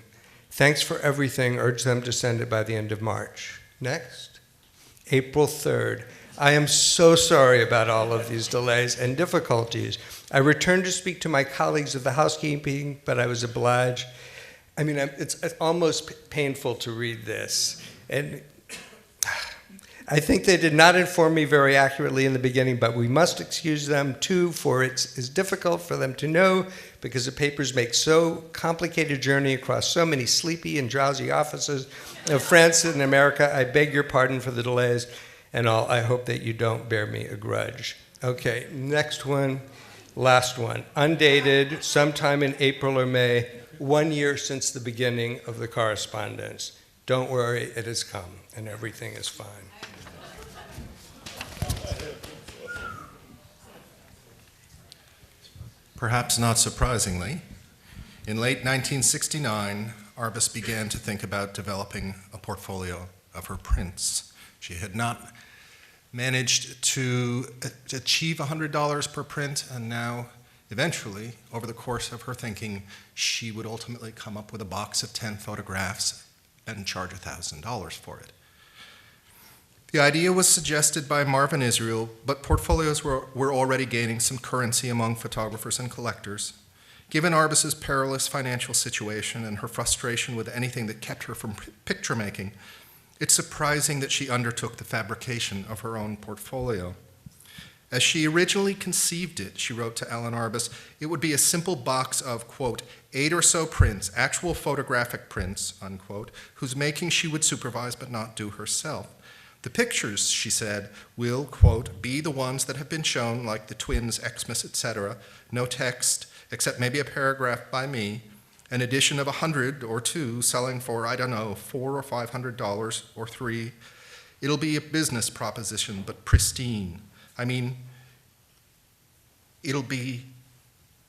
Thanks for everything. Urge them to send it by the end of March. Next. April 3rd. I am so sorry about all of these delays and difficulties. I returned to speak to my colleagues of the housekeeping, but I was obliged. I mean, it's almost painful to read this. And I think they did not inform me very accurately in the beginning, but we must excuse them too, for it's difficult for them to know because the papers make so complicated journey across so many sleepy and drowsy offices of France and America. I beg your pardon for the delays and all. I hope that you don't bear me a grudge. Okay, next one, last one. Undated, sometime in April or May, 1 year since the beginning of the correspondence. Don't worry, it has come and everything is fine. Perhaps not surprisingly, in late 1969, Arbus began to think about developing a portfolio of her prints. She had not managed to achieve $100 per print, and now, eventually, over the course of her thinking, she would ultimately come up with a box of 10 photographs and charge $1,000 for it. The idea was suggested by Marvin Israel, but portfolios were already gaining some currency among photographers and collectors. Given Arbus's perilous financial situation and her frustration with anything that kept her from picture making, it's surprising that she undertook the fabrication of her own portfolio. As she originally conceived it, she wrote to Ellen Arbus, it would be a simple box of, quote, 8 or so prints, actual photographic prints, unquote, whose making she would supervise but not do herself. The pictures, she said, will, quote, be the ones that have been shown, like the twins, Xmas, etc., no text, except maybe a paragraph by me, an edition of 100 or 2 selling for, I don't know, $400 or $500 or $3. It'll be a business proposition, but pristine. I mean, it'll be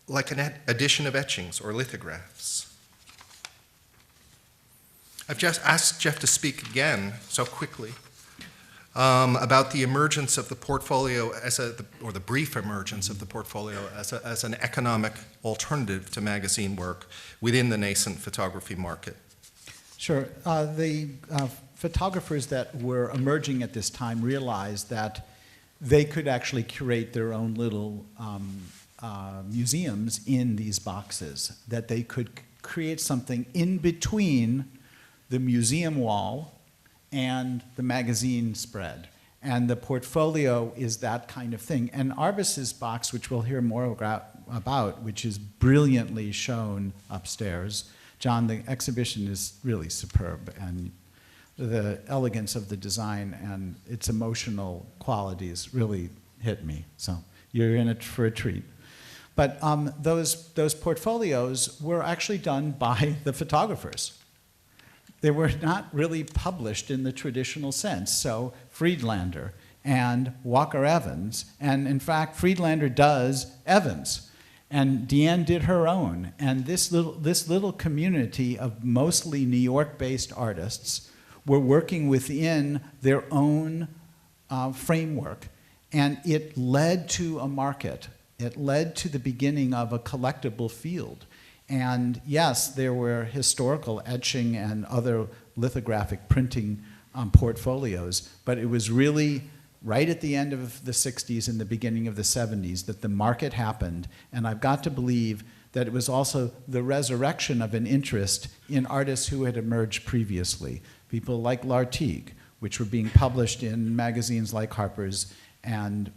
like an edition of etchings or lithographs. I've just asked Jeff to speak again so quickly about the emergence of the portfolio or the brief emergence of the portfolio as an economic alternative to magazine work within the nascent photography market. Sure. The photographers that were emerging at this time realized that they could actually curate their own little museums in these boxes, that they could create something in between the museum wall and the magazine spread. And the portfolio is that kind of thing. And Arbus's box, which we'll hear more about, which is brilliantly shown upstairs. John, the exhibition is really superb, and the elegance of the design and its emotional qualities really hit me. So you're in it for a treat. But those portfolios were actually done by the photographers. They were not really published in the traditional sense. So Friedlander and Walker Evans, and in fact, Friedlander does Evans, and Diane did her own. And this little community of mostly New York-based artists were working within their own framework, and it led to a market. It led to the beginning of a collectible field. And yes, there were historical etching and other lithographic printing portfolios, but it was really right at the end of the 60s and the beginning of the 70s that the market happened. And I've got to believe that it was also the resurrection of an interest in artists who had emerged previously. People like Lartigue, which were being published in magazines like Harper's, and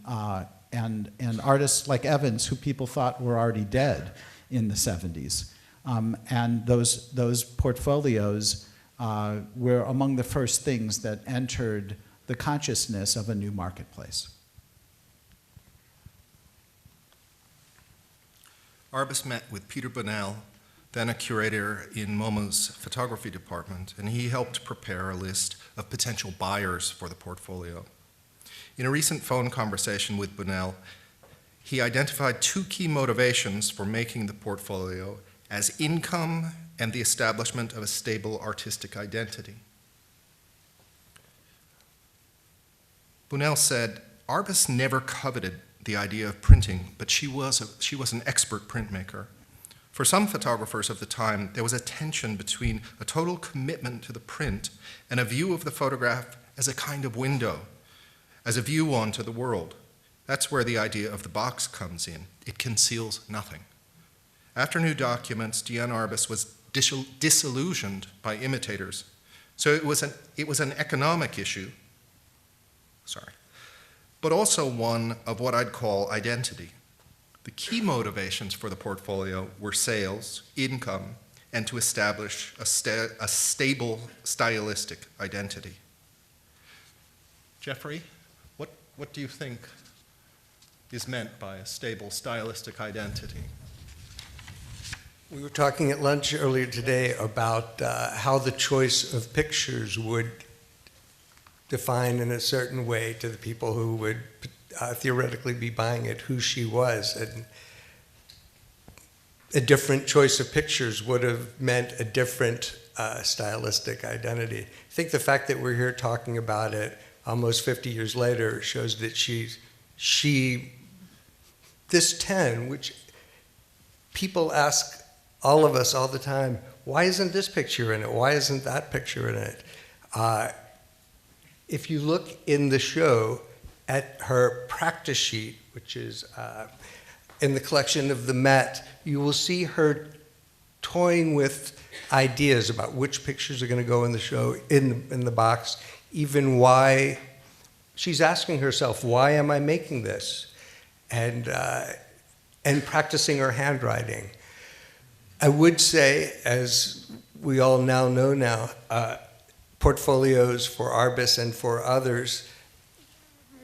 artists like Evans, who people thought were already dead in the 70s. And those portfolios were among the first things that entered the consciousness of a new marketplace. Arbus met with Peter Bunnell, then a curator in MoMA's photography department, and he helped prepare a list of potential buyers for the portfolio. In a recent phone conversation with Bunnell, he identified 2 key motivations for making the portfolio as income and the establishment of a stable artistic identity. Bunnell said, Arbus never coveted the idea of printing, but she was an expert printmaker. For some photographers of the time, there was a tension between a total commitment to the print and a view of the photograph as a kind of window, as a view onto the world. That's where the idea of the box comes in. It conceals nothing. After New Documents, Diane Arbus was disillusioned by imitators. So it was an economic issue, but also one of what I'd call identity. The key motivations for the portfolio were sales, income, and to establish a stable stylistic identity. Jeffrey, what do you think is meant by a stable stylistic identity? We were talking at lunch earlier today about how the choice of pictures would define in a certain way to the people who would theoretically be buying it who she was. And a different choice of pictures would have meant a different stylistic identity. I think the fact that we're here talking about it almost 50 years later, shows that this 10, which people ask all of us all the time, why isn't this picture in it? Why isn't that picture in it? If you look in the show at her practice sheet, which is in the collection of the Met, you will see her toying with ideas about which pictures are going to go in the show, in the box, even why. She's asking herself, why am I making this? And practicing her handwriting. I would say, as we all now know portfolios for Arbus and for others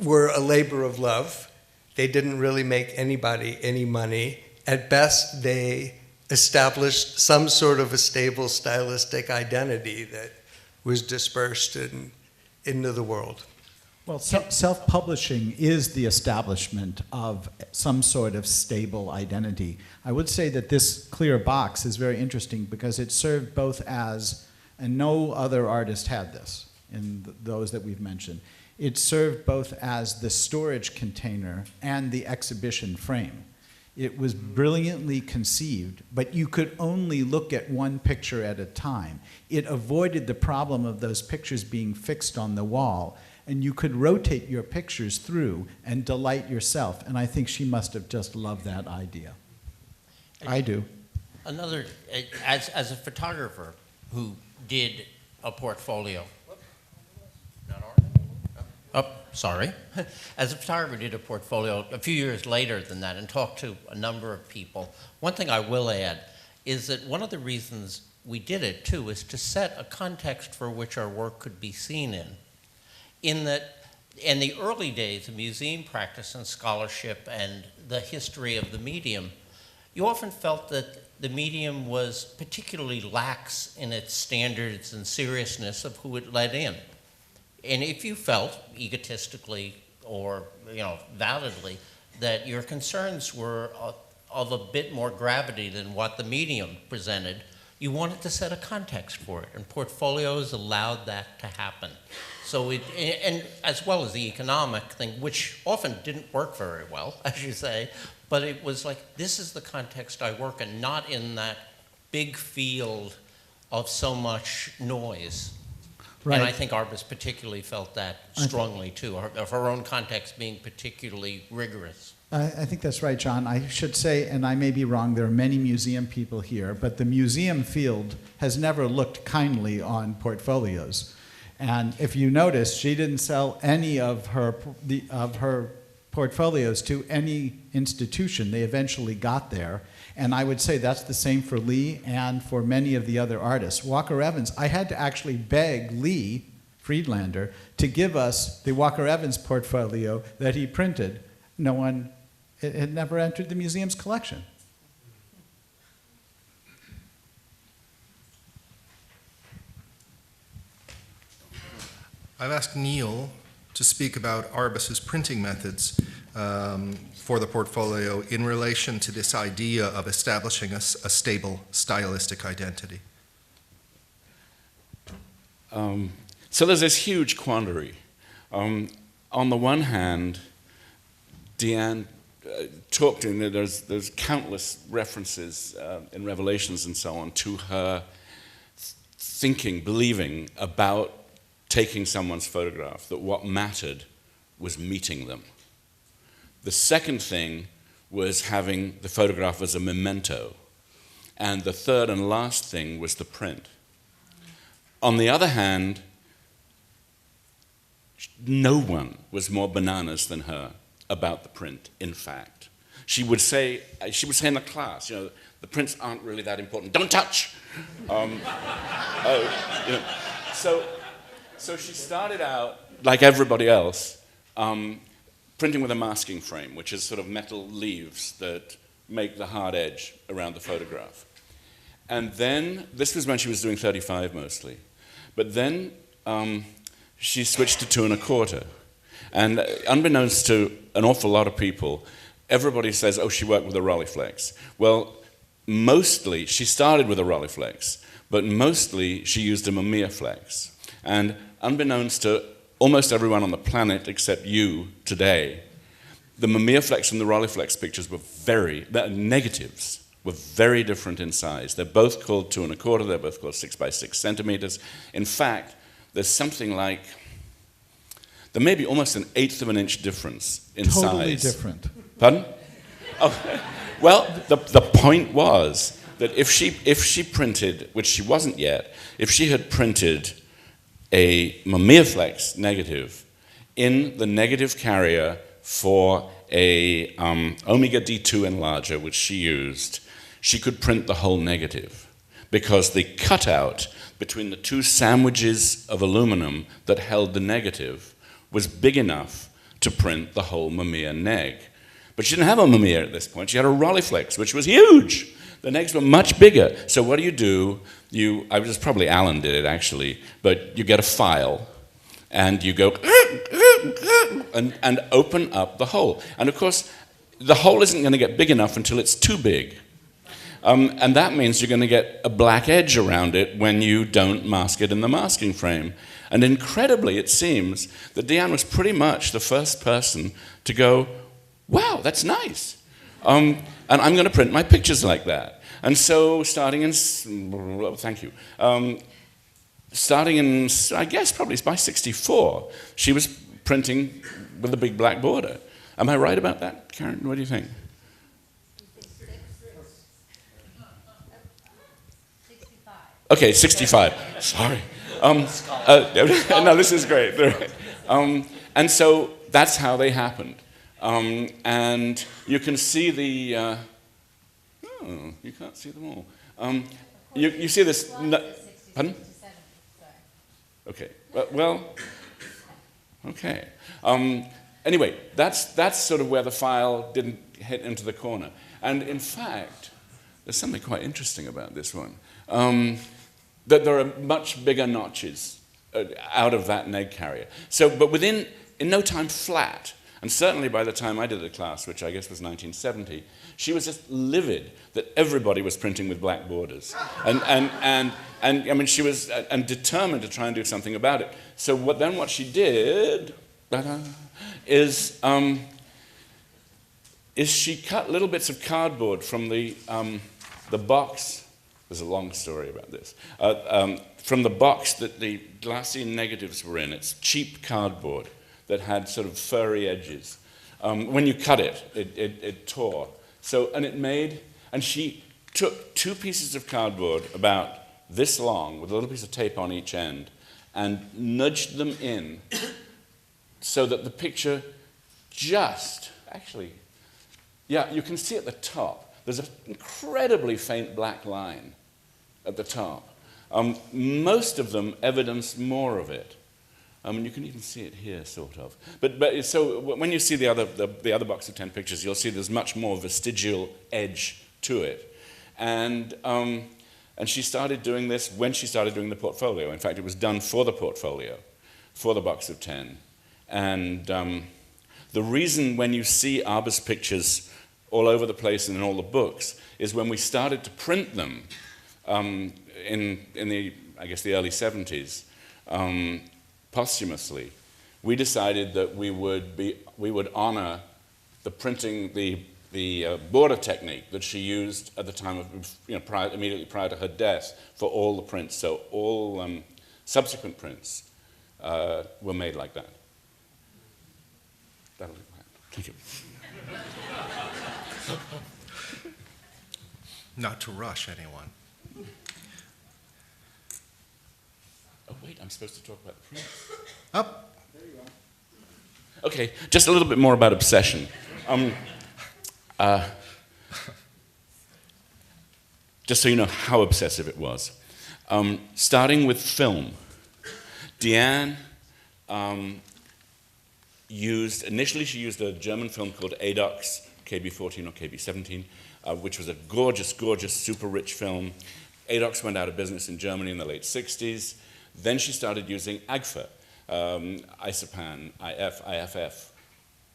were a labor of love. They didn't really make anybody any money. At best, they established some sort of a stable stylistic identity that was dispersed into the world. Well, self-publishing is the establishment of some sort of stable identity. I would say that this clear box is very interesting because it served both as, and no other artist had this in those that we've mentioned, it served both as the storage container and the exhibition frame. It was brilliantly conceived, but you could only look at one picture at a time. It avoided the problem of those pictures being fixed on the wall, and you could rotate your pictures through and delight yourself. And I think she must have just loved that idea. I do. Another, as a photographer who did a portfolio. Oh, sorry. As a photographer who did a portfolio a few years later than that and talked to a number of people, one thing I will add is that one of the reasons we did it, too, is to set a context for which our work could be seen in. In that, in the early days of museum practice and scholarship and the history of the medium, you often felt that the medium was particularly lax in its standards and seriousness of who it let in. And if you felt, egotistically or validly, that your concerns were of a bit more gravity than what the medium presented, you wanted to set a context for it, and portfolios allowed that to happen. So and as well as the economic thing, which often didn't work very well, as you say, but it was like, this is the context I work in, not in that big field of so much noise. Right. And I think Arbus particularly felt that strongly, too, of her own context being particularly rigorous. I think that's right, John. I should say, and I may be wrong, there are many museum people here, but the museum field has never looked kindly on portfolios. And if you notice, she didn't sell any of her portfolios to any institution. They eventually got there. And I would say that's the same for Lee and for many of the other artists. Walker Evans, I had to actually beg Lee Friedlander to give us the Walker Evans portfolio that he printed. No one, it had never entered the museum's collection. I've asked Neil to speak about Arbus's printing methods for the portfolio in relation to this idea of establishing a stable stylistic identity. So there's this huge quandary. On the one hand, Diane talked in there, there's countless references in Revelations and so on to her thinking, believing about taking someone's photograph, that what mattered was meeting them. The second thing was having the photograph as a memento. And the third and last thing was the print. On the other hand, no one was more bananas than her about the print, in fact. She would say in the class, the prints aren't really that important. Don't touch! So she started out, like everybody else, printing with a masking frame, which is sort of metal leaves that make the hard edge around the photograph. And then, this was when she was doing 35 mostly, but then she switched to 2 1/4. And unbeknownst to an awful lot of people, everybody says, oh, she worked with a Rolleiflex. Well, mostly, she started with a Rolleiflex, but mostly she used a Mamiya flex. And unbeknownst to almost everyone on the planet except you today, the Mamiaflex and the Rolleiflex pictures were the negatives were very different in size. They're both called 2 1/4, they're both called 6 by 6 centimeters. In fact, there's something like, there may be almost an eighth of an inch difference in size. Totally different. Pardon? Oh, well, the point was that if she printed, which she wasn't yet, if she had printed a Mamiaflex negative in the negative carrier for a Omega D2 enlarger, which she used, she could print the whole negative because the cutout between the two sandwiches of aluminum that held the negative was big enough to print the whole Mamiya neg. But she didn't have a Mamiya at this point. She had a Rolleiflex, which was huge. The negs were much bigger. So what do? I was probably Alan did it actually, but you get a file and you go and open up the hole. And of course, the hole isn't going to get big enough until it's too big. And that means you're going to get a black edge around it when you don't mask it in the masking frame. And incredibly, it seems that Diane was pretty much the first person to go, wow, that's nice. And I'm going to print my pictures like that. And so starting in, thank you, starting in, I guess probably by 64, she was printing with a big black border. Am I right about that, Karin? What do you think? Okay, 65. Sorry. No, this is great. And so that's how they happened. And you can see the... oh, you can't see them all. You see this... Pardon? Okay. Well, okay. Anyway, that's sort of where the file didn't hit into the corner. And in fact, there's something quite interesting about this one. That there are much bigger notches out of that neg carrier. So, but in no time flat, and certainly by the time I did the class, which I guess was 1970, she was just livid that everybody was printing with black borders. And I mean, she was determined to try and do something about it. So what she did is she cut little bits of cardboard from the box. There's a long story about this. From the box that the glassine negatives were in, it's cheap cardboard that had sort of furry edges. When you cut it, it tore. So, and she took 2 pieces of cardboard about this long with a little piece of tape on each end and nudged them in so that the picture actually, yeah, you can see at the top, there's an incredibly faint black line at the top. Most of them evidence more of it. And you can even see it here, sort of. But so when you see the other box of 10 pictures, you'll see there's much more vestigial edge to it. And she started doing this when she started doing the portfolio. In fact, it was done for the portfolio, for the box of 10. And the reason when you see Arbus pictures all over the place and in all the books is when we started to print them in the, I guess, the early 70s, posthumously, we decided that we would honor the printing, the border technique that she used at the time of, immediately prior to her death for all the prints. So all subsequent prints were made like that. That'll do. Thank you. Not to rush anyone. Oh, wait, I'm supposed to talk about the prints. Up. There you are. Okay, just a little bit more about obsession. Just so you know how obsessive it was. Starting with film, Diane initially she used a German film called ADOX, KB14 or KB17, which was a gorgeous, gorgeous, super rich film. ADOX went out of business in Germany in the late 60s. Then she started using AGFA, Isopan, IF, IFF.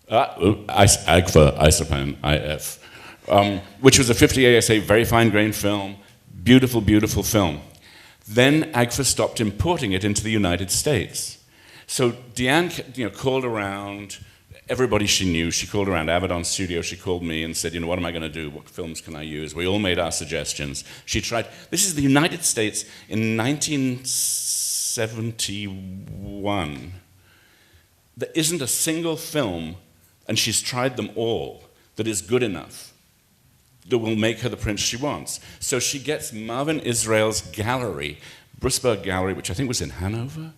AGFA, Isopan, IF, which was a 50 ASA, very fine-grained film, beautiful, beautiful film. Then AGFA stopped importing it into the United States. So Diane, called around everybody she knew. She called around Avedon Studio. She called me and said, what am I going to do? What films can I use? We all made our suggestions. She tried. This is the United States in 1971. There isn't a single film, and she's tried them all, that is good enough, that will make her the prince she wants. So she gets Marvin Israel's gallery, Brusberg Gallery, which I think was in Hanover,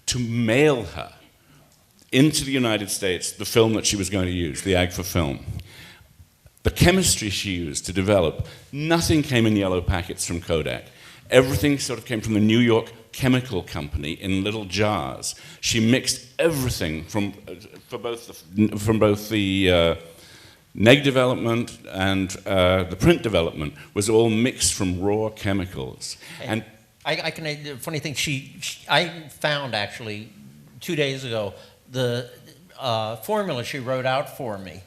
to mail her into the United States the film that she was going to use, the Agfa film. The chemistry she used to develop, nothing came in yellow packets from Kodak. Everything sort of came from the New York Chemical Company in little jars. She mixed everything from both the neg development and the print development was all mixed from raw chemicals. And I can, the funny thing, I found actually 2 days ago the formula she wrote out for me.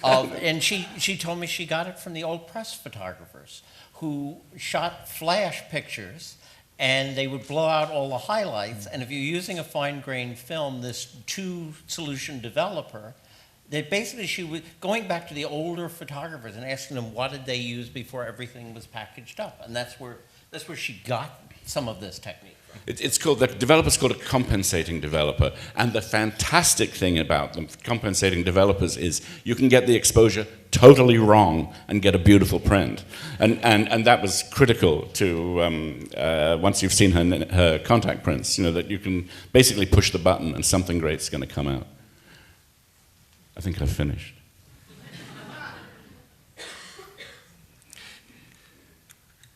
And she told me she got it from the old press photographers who shot flash pictures, and they would blow out all the highlights. And if you're using a fine-grained film, this two-solution developer, that basically she was going back to the older photographers and asking them what did they use before everything was packaged up, and that's where she got some of this technique. It's called, the developer's called a compensating developer, and the fantastic thing about them, compensating developers, is you can get the exposure totally wrong and get a beautiful print. And that was critical to, once you've seen her contact prints, that you can basically push the button and something great's going to come out. I think I've finished.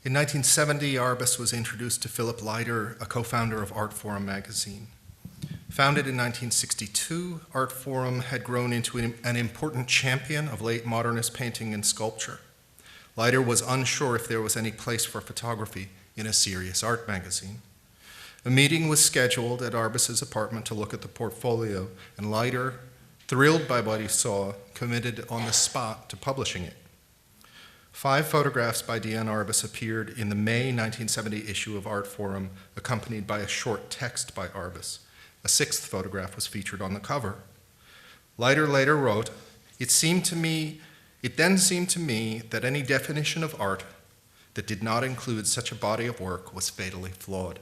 In 1970, Arbus was introduced to Philip Leiter, a co-founder of Art Forum magazine. Founded in 1962, Art Forum had grown into an important champion of late modernist painting and sculpture. Leiter was unsure if there was any place for photography in a serious art magazine. A meeting was scheduled at Arbus's apartment to look at the portfolio, and Leiter, thrilled by what he saw, committed on the spot to publishing it. 5 photographs by Diane Arbus appeared in the May 1970 issue of Art Forum, accompanied by a short text by Arbus. A 6th photograph was featured on the cover. Leiter later wrote, It then seemed to me that any definition of art that did not include such a body of work was fatally flawed.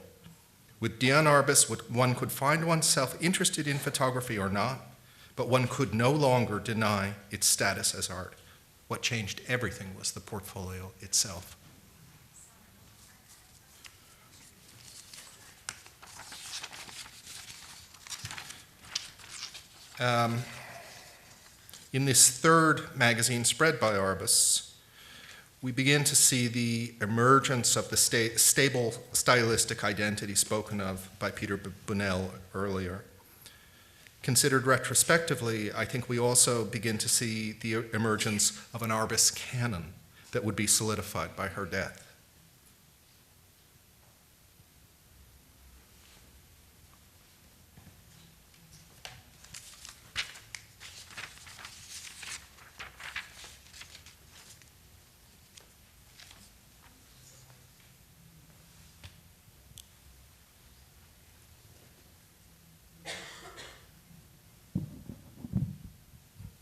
With Diane Arbus, one could find oneself interested in photography or not, but one could no longer deny its status as art. What changed everything was the portfolio itself. In this third magazine spread by Arbus, we begin to see the emergence of the stable stylistic identity spoken of by Peter Bunnell earlier. Considered retrospectively, I think we also begin to see the emergence of an Arbus canon that would be solidified by her death.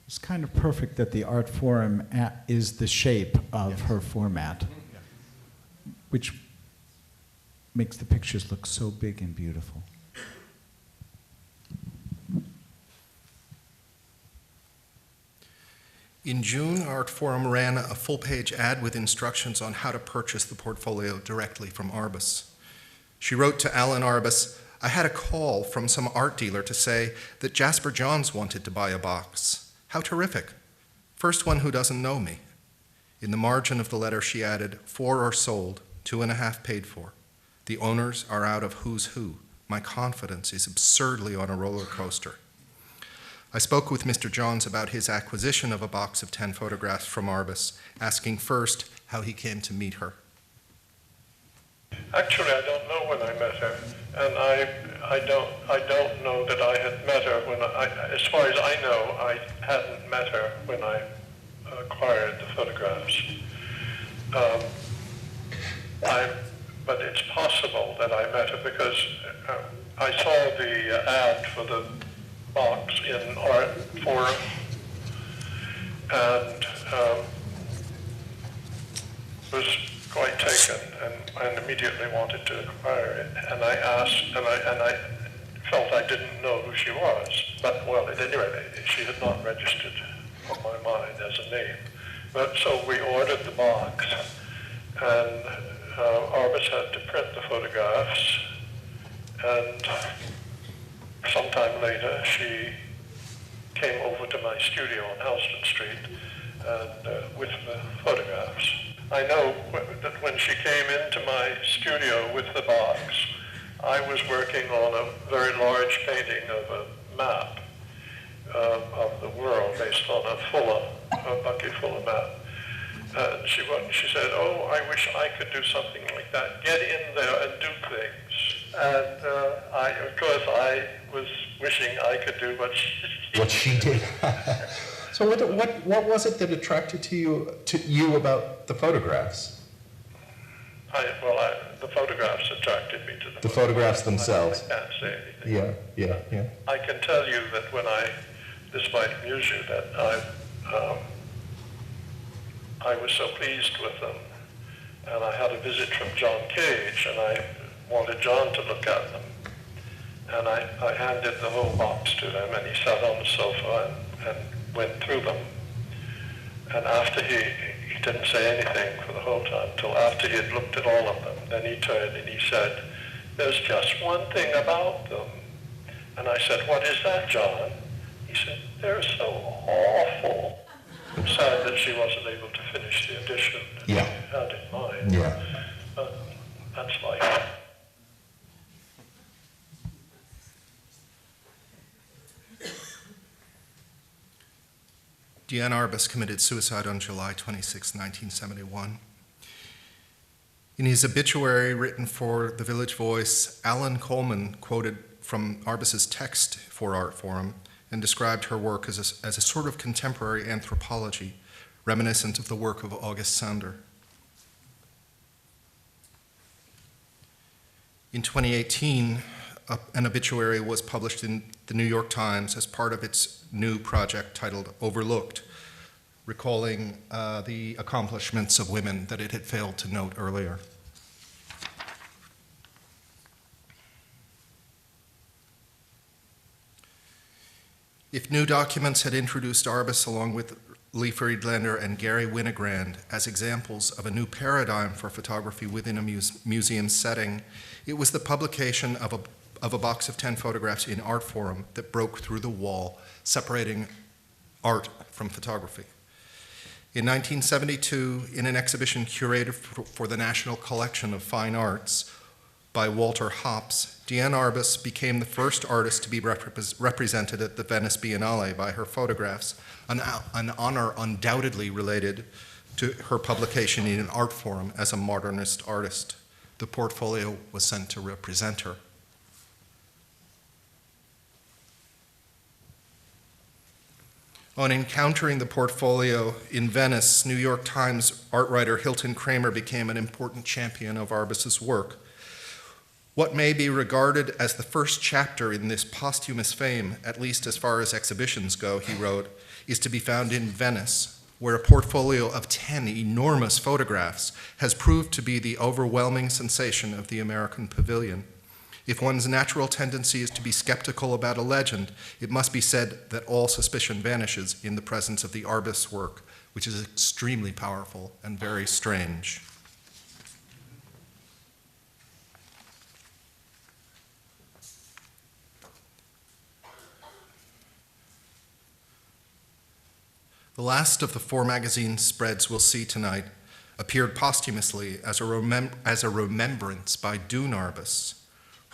It's kind of perfect that the Art Forum is the shape of her format, which makes the pictures look so big and beautiful. In June, Art Forum ran a full-page ad with instructions on how to purchase the portfolio directly from Arbus. She wrote to Alan Arbus, I had a call from some art dealer to say that Jasper Johns wanted to buy a box. How terrific. First one who doesn't know me. In the margin of the letter she added, 4 are sold, 2.5 paid for. The owners are out of who's who. My confidence is absurdly on a roller coaster. I spoke with Mr. Johns about his acquisition of a box of 10 photographs from Arbus, asking first how he came to meet her. Actually, I don't know when I met her, and I don't know that I had met her when as far as I know, I hadn't met her when I acquired the photographs. But it's possible that I met her because I saw the ad for the box in Art Forum, and was quite taken and immediately wanted to acquire it. And I asked, and I felt I didn't know who she was. But, well, at any rate, she had not registered on my mind as a name. But so we ordered the box, and Arbus had to print the photographs, and sometime later she came over to my studio on Houston Street and with the photographs. I know that when she came into my studio with the box, I was working on a very large painting of a map of the world based on a Bucky Fuller map. And she said, "Oh, I wish I could do something like that. Get in there and do things." And of course, I was wishing I could do what she did. So what was it that attracted to you about the photographs? The photographs attracted me to the photographs themselves. I can't say anything. Yeah. I can tell you that this might amuse you, that I was so pleased with them, and I had a visit from John Cage, and I wanted John to look at them, and I handed the whole box to him, and he sat on the sofa and went through them, and after he didn't say anything for the whole time, until after he had looked at all of them, then he turned and he said, "There's just one thing about them." And I said, "What is that, John?" He said, "They're so awful." I'm sad that she wasn't able to finish the edition that she had in mind. Yeah. But that's life. Diane Arbus committed suicide on July 26, 1971. In his obituary written for the Village Voice, Alan Coleman quoted from Arbus's text for Art Forum and described her work as a sort of contemporary anthropology, reminiscent of the work of August Sander. In 2018, an obituary was published in the New York Times as part of its new project titled Overlooked, recalling the accomplishments of women that it had failed to note earlier. If new documents had introduced Arbus along with Lee Friedlander and Gary Winogrand as examples of a new paradigm for photography within a museum setting, it was the publication of a box of 10 photographs in Art Forum that broke through the wall, separating art from photography. In 1972, in an exhibition curated for the National Collection of Fine Arts by Walter Hopps, Diane Arbus became the first artist to be represented at the Venice Biennale by her photographs, an honor undoubtedly related to her publication in an Art Forum as a modernist artist. The portfolio was sent to represent her. On encountering the portfolio in Venice, New York Times art writer Hilton Kramer became an important champion of Arbus's work. What may be regarded as the first chapter in this posthumous fame, at least as far as exhibitions go, he wrote, is to be found in Venice, where a portfolio of 10 enormous photographs has proved to be the overwhelming sensation of the American pavilion. If one's natural tendency is to be skeptical about a legend, it must be said that all suspicion vanishes in the presence of the Arbus work, which is extremely powerful and very strange. The last of the 4 magazine spreads we'll see tonight appeared posthumously as a remembrance by Dune Arbus.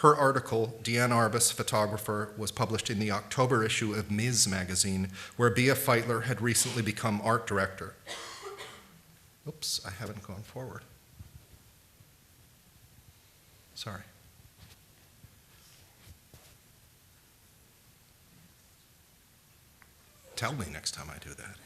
Her article, Diane Arbus, Photographer, was published in the October issue of Ms. magazine, where Bea Feitler had recently become art director. Oops, I haven't gone forward. Sorry. Tell me next time I do that.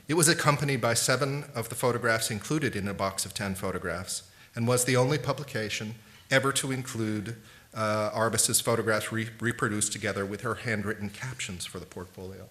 It was accompanied by 7 of the photographs included in a box of 10 photographs, and was the only publication ever to include Arbus's photographs reproduced together with her handwritten captions for the portfolio.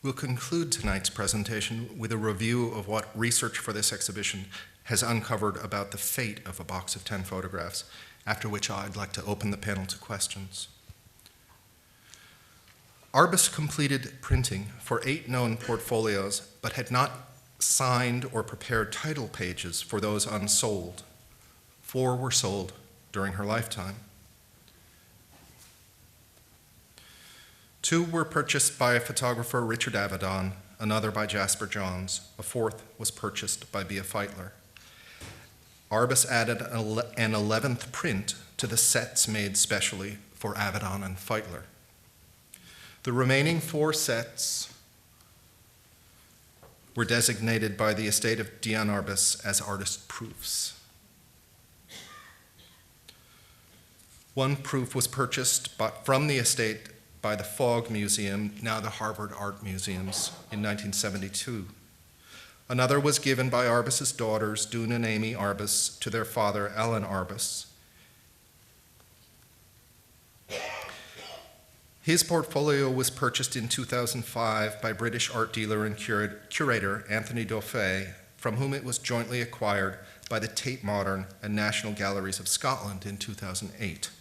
We'll conclude tonight's presentation with a review of what research for this exhibition has uncovered about the fate of a box of 10 photographs, after which I'd like to open the panel to questions. Arbus completed printing for 8 known portfolios, but had not signed or prepared title pages for those unsold. 4 were sold during her lifetime. 2 were purchased by photographer Richard Avedon, another by Jasper Johns. A 4th was purchased by Bea Feitler. Arbus added an 11th print to the sets made specially for Avedon and Feitler. The remaining 4 sets were designated by the estate of Diane Arbus as artist proofs. 1 proof was purchased from the estate by the Fogg Museum, now the Harvard Art Museums, in 1972. Another was given by Arbus's daughters, Dune and Amy Arbus, to their father, Alan Arbus. His portfolio was purchased in 2005 by British art dealer and curator Anthony Dauphin, from whom it was jointly acquired by the Tate Modern and National Galleries of Scotland in 2008.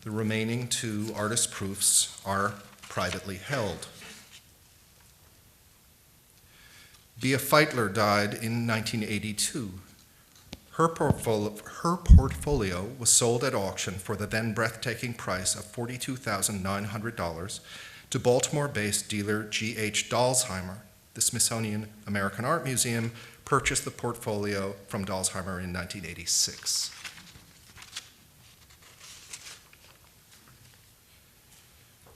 The remaining 2 artist proofs are privately held. Bea Feitler died in 1982. Her portfolio was sold at auction for the then breathtaking price of $42,900 to Baltimore-based dealer G.H. Dalsheimer. The Smithsonian American Art Museum purchased the portfolio from Dalsheimer in 1986.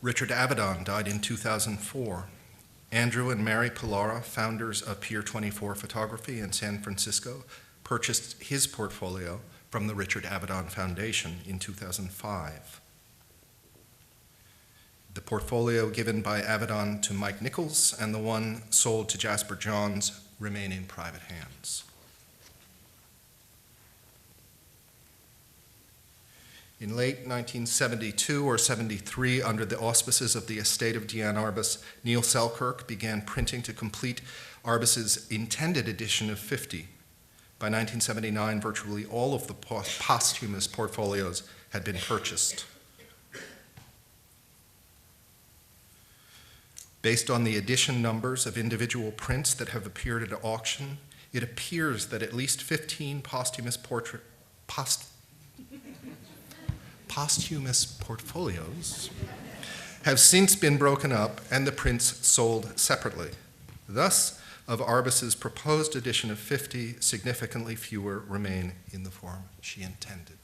Richard Avedon died in 2004. Andrew and Mary Pilara, founders of Pier 24 Photography in San Francisco, purchased his portfolio from the Richard Avedon Foundation in 2005. The portfolio given by Avedon to Mike Nichols and the one sold to Jasper Johns remain in private hands. In late 1972 or 73, under the auspices of the estate of Diane Arbus, Neil Selkirk began printing to complete Arbus's intended edition of 50. By 1979, virtually all of the posthumous portfolios had been purchased. Based on the edition numbers of individual prints that have appeared at auction, it appears that at least 15 posthumous portfolios have since been broken up and the prints sold separately. Thus, of Arbus's proposed edition of 50, significantly fewer remain in the form she intended.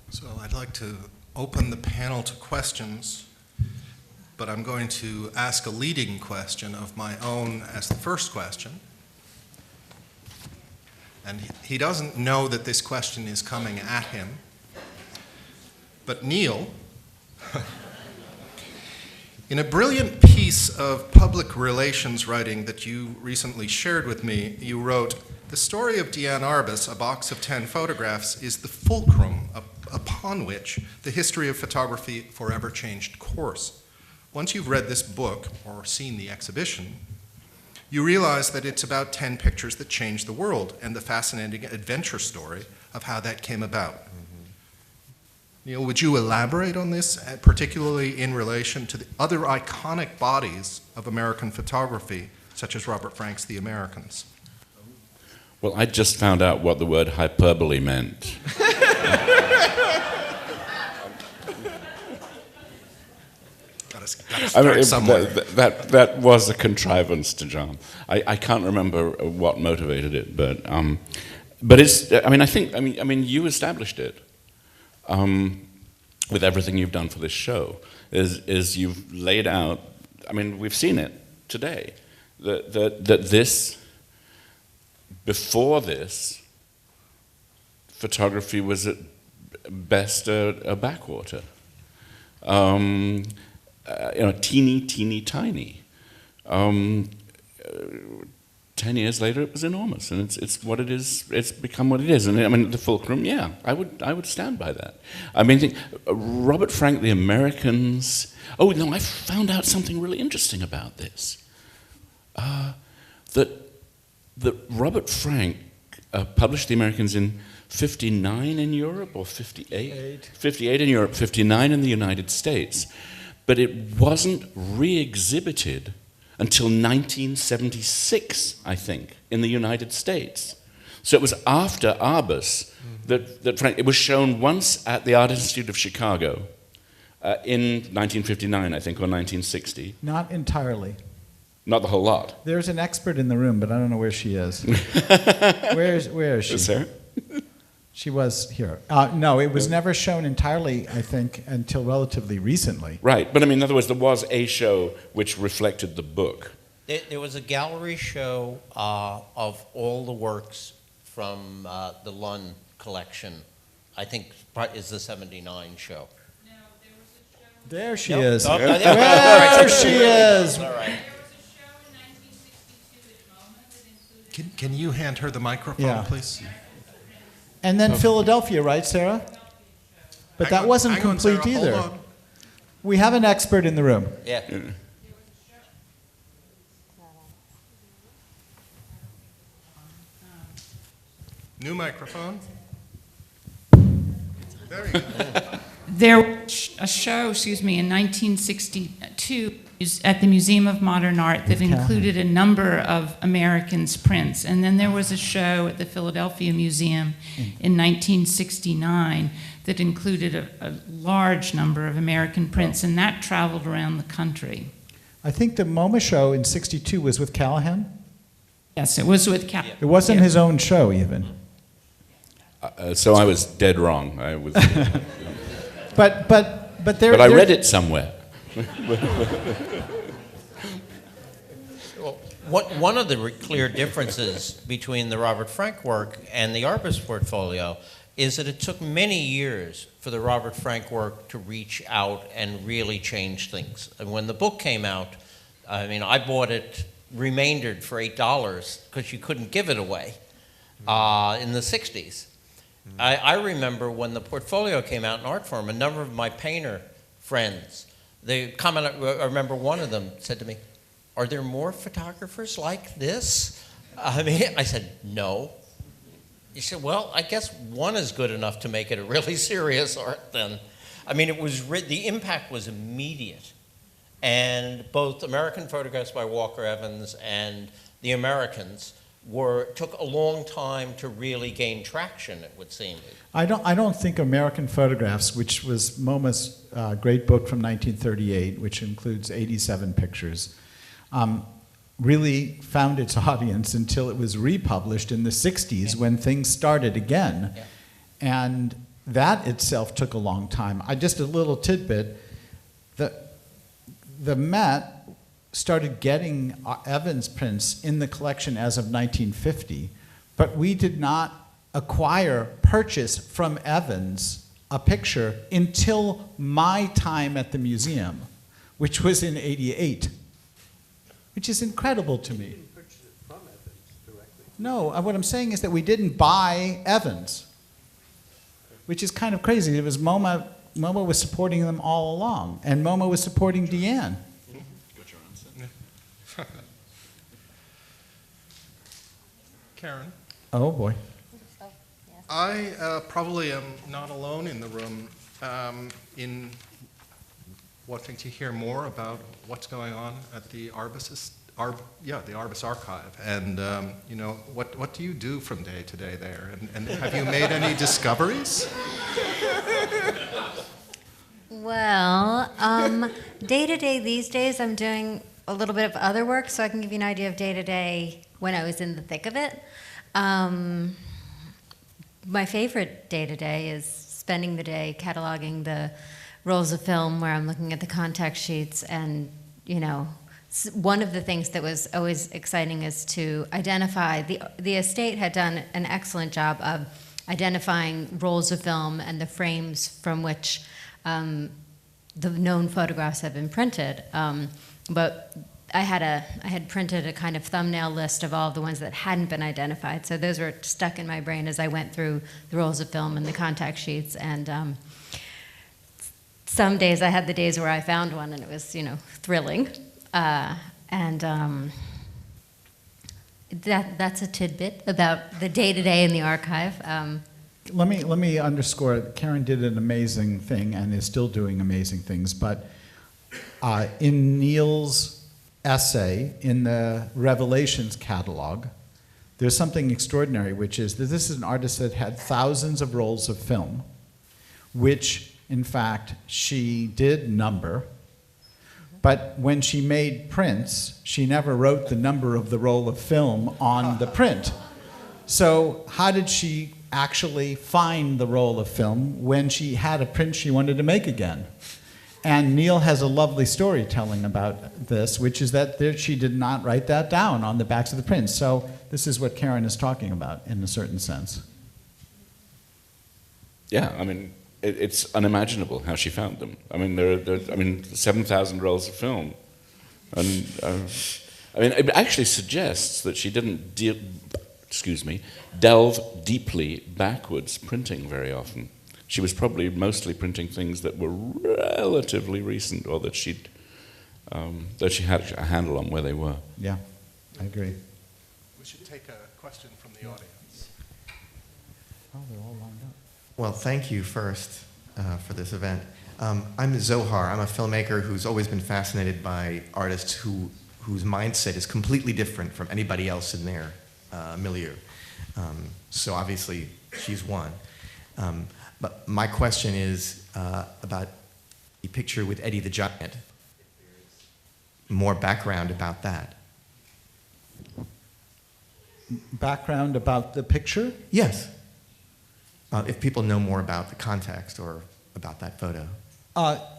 So I'd like to open the panel to questions, but I'm going to ask a leading question of my own as the first question. And he doesn't know that this question is coming at him, But Neil, in a brilliant piece of public relations writing that you recently shared with me, you wrote, "The story of Diane Arbus, a box of 10 photographs, is the fulcrum upon which the history of photography forever changed course. Once you've read this book or seen the exhibition, you realize that it's about 10 pictures that changed the world and the fascinating adventure story of how that came about." Neil, would you elaborate on this, particularly in relation to the other iconic bodies of American photography, such as Robert Frank's The Americans? Well, I just found out what the word hyperbole meant. That was a contrivance to John. I can't remember what motivated it, but it's. I mean, you established it with everything you've done for this show. Is you've laid out. I mean, we've seen it today. That this, before this, photography was at best a backwater. Teeny tiny. 10 years later, it was enormous, and it's what it is. It's become what it is. And I mean, the fulcrum. Yeah, I would stand by that. I mean, Robert Frank, The Americans. Oh no, I found out something really interesting about this. That Robert Frank published The Americans in 59 in Europe, or 58? 58 in Europe, 59 in the United States. But it wasn't re-exhibited until 1976, I think, in the United States. So it was after Arbus that Frank, it was shown once at the Art Institute of Chicago in 1959, I think, or 1960. Not entirely. Not the whole lot. There's an expert in the room, but I don't know where she is. Where is she? Is there? She was here. No, it was never shown entirely, I think, until relatively recently. Right, but I mean, in other words, there was a show which reflected the book. There was a gallery show of all the works from the Lund collection. I think is the '79 show. No, there was a show. There she is. Oh, there she is. All right. Can you hand her the microphone, please? And then Philadelphia, right, Sarah? But that wasn't complete Sarah, either. hold on. We have an expert in the room. Yeah. New microphone. There you go. There was a show, in 1962 at the Museum of Modern Art that included a number of Americans' prints. And then there was a show at the Philadelphia Museum in 1969 that included a large number of American prints, and that traveled around the country. I think the MoMA show in '62 was with Callahan. Yes, it was with Callahan. It wasn't his own show, even. So I was dead wrong. I was. But I read it somewhere. Well, one of the clear differences between the Robert Frank work and the Arbus portfolio is that it took many years for the Robert Frank work to reach out and really change things. And when the book came out, I mean, I bought it remaindered for $8 because you couldn't give it away in the 60s. I remember when the portfolio came out in art form, a number of my painter friends, I remember one of them said to me, "Are there more photographers like this?" I said, "No." He said, "Well, I guess one is good enough to make it a really serious art then." I mean, the impact was immediate. And both American Photographs by Walker Evans and The Americans took a long time to really gain traction, it would seem. I don't think American Photographs, which was MoMA's great book from 1938, which includes 87 pictures, really found its audience until it was republished in the 60s when things started again. Yeah. And that itself took a long time. Just a little tidbit, the Met started getting Evans prints in the collection as of 1950, but we did not purchase from Evans a picture until my time at the museum, which was in '88, which is incredible to me. No, what I'm saying is that we didn't buy Evans, which is kind of crazy. It was MoMA was supporting them all along, and MoMA was supporting Diane. Got your answer? Karin? Oh, boy. I probably am not alone in the room in wanting to hear more about what's going on at the Arbus, the Arbus archive. And, you know, what do you do from day to day there? And have you made any discoveries? Well, day to day these days, I'm doing a little bit of other work, so I can give you an idea of day to day when I was in the thick of it. My favorite day to day is spending the day cataloging the rolls of film where I'm looking at the contact sheets, and, you know, one of the things that was always exciting is to identify, the estate had done an excellent job of identifying rolls of film and the frames from which the known photographs have been printed. But I had printed a kind of thumbnail list of all of the ones that hadn't been identified. So those were stuck in my brain as I went through the rolls of film and the contact sheets. And some days I had the days where I found one, and it was, you know, thrilling. That's a tidbit about the day-to-day in the archive. Let me underscore, Karin did an amazing thing and is still doing amazing things, but in Neil's essay in the Revelations catalog, there's something extraordinary, which is that this is an artist that had thousands of rolls of film, which, in fact, she did number, but when she made prints, she never wrote the number of the roll of film on the print. So how did she actually find the roll of film when she had a print she wanted to make again? And Neil has a lovely story telling about this, which is that she did not write that down on the backs of the prints. So this is what Karin is talking about in a certain sense. Yeah, I mean, it's unimaginable how she found them. I mean, there are 7,000 rolls of film. And, I mean, it actually suggests that she didn't delve deeply backwards printing very often. She was probably mostly printing things that were relatively recent, or that she had a handle on where they were. Yeah, I agree. We should take a question from the audience. Oh, they're all lined up. Well, thank you first for this event. I'm Zohar. I'm a filmmaker who's always been fascinated by artists whose mindset is completely different from anybody else in their milieu. So obviously, she's one. But my question is about the picture with Eddie the Giant. More background about that. Background about the picture? Yes. If people know more about the context or about that photo.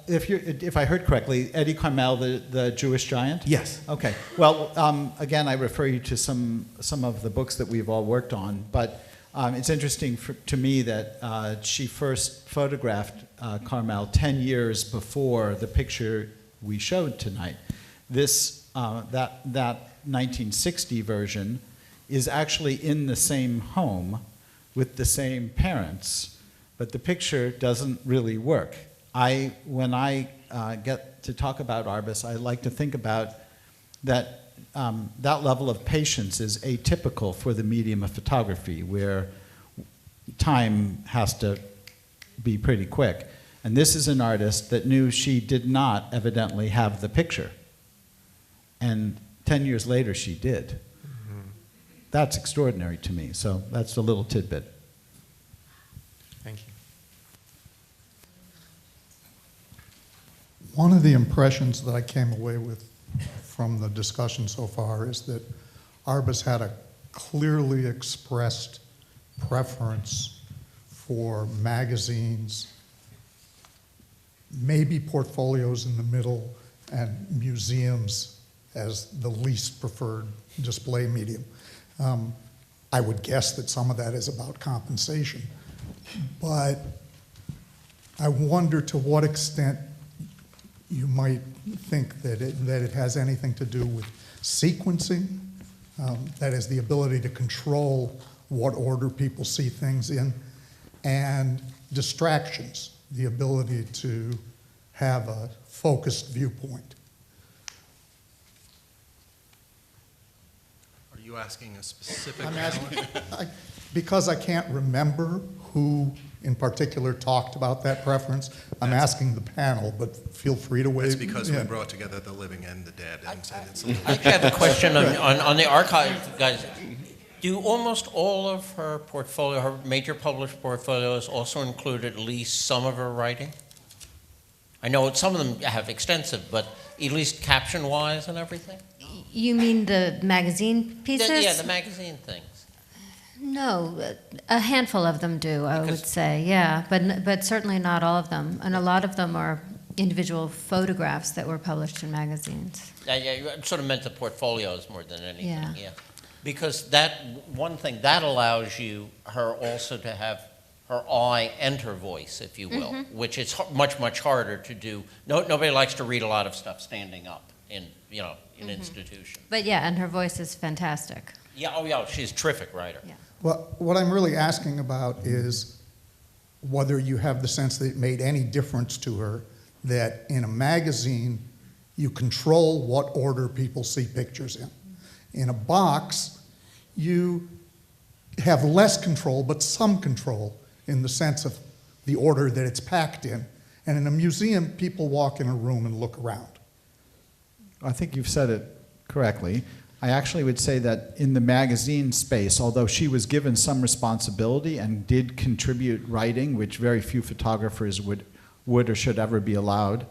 If I heard correctly, Eddie Carmel, the Jewish giant? Yes. Okay. Well, again, I refer you to some of the books that we've all worked on, but it's interesting to me that she first photographed Carmel 10 years before the picture we showed tonight. That 1960 version is actually in the same home with the same parents, but the picture doesn't really work. When I get to talk about Arbus, I like to think about that that level of patience is atypical for the medium of photography, where time has to be pretty quick. And this is an artist that knew she did not evidently have the picture. And 10 years later, she did. Mm-hmm. That's extraordinary to me. So that's a little tidbit. Thank you. One of the impressions that I came away with from the discussion so far is that Arbus had a clearly expressed preference for magazines, maybe portfolios in the middle, and museums as the least preferred display medium. I would guess that some of that is about compensation, but I wonder to what extent you might think that it has anything to do with sequencing, that is the ability to control what order people see things in, and distractions, the ability to have a focused viewpoint. Are you asking a specific I'm analyst? asking, because I can't remember who in particular talked about that preference, I'm asking the panel, but feel free to waive. It's because we yeah. brought together the living and the dead, and it's I actually have a question on the archive, guys. Do almost all of her portfolio, her major published portfolios, also include at least some of her writing? I know some of them have extensive, but at least caption-wise and everything? You mean the magazine pieces? Yeah, the magazine things. No, a handful of them do, I would Because- say, yeah, but certainly not all of them. And a lot of them are individual photographs that were published in magazines. Yeah, you sort of meant the portfolios more than anything, Yeah. yeah. Because that, one thing, that allows her also to have her eye and her voice, if you will, which is much, much harder to do. Nobody likes to read a lot of stuff standing up in institution. But yeah, and her voice is fantastic. Yeah, oh yeah, she's a terrific writer. Yeah. Well, what I'm really asking about is whether you have the sense that it made any difference to her that in a magazine you control what order people see pictures in. In a box, you have less control, but some control in the sense of the order that it's packed in. And in a museum, people walk in a room and look around. I think you've said it correctly. I actually would say that in the magazine space, although she was given some responsibility and did contribute writing, which very few photographers would or should ever be allowed.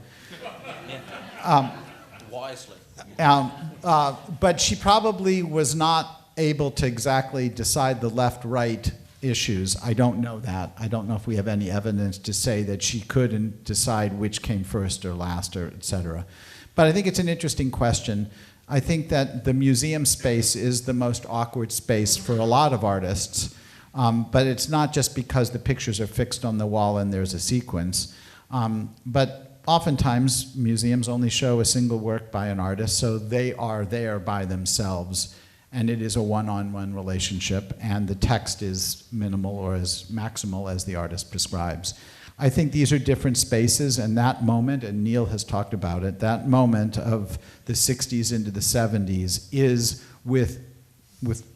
Wisely. But she probably was not able to exactly decide the left-right issues. I don't know that. I don't know if we have any evidence to say that she couldn't decide which came first or last or et cetera. But I think it's an interesting question. I think that the museum space is the most awkward space for a lot of artists, but it's not just because the pictures are fixed on the wall and there's a sequence. But oftentimes, museums only show a single work by an artist, so they are there by themselves, and it is a one-on-one relationship, and the text is minimal or as maximal as the artist prescribes. I think these are different spaces, and that moment, and Neil has talked about it, that moment of the 60s into the 70s is, with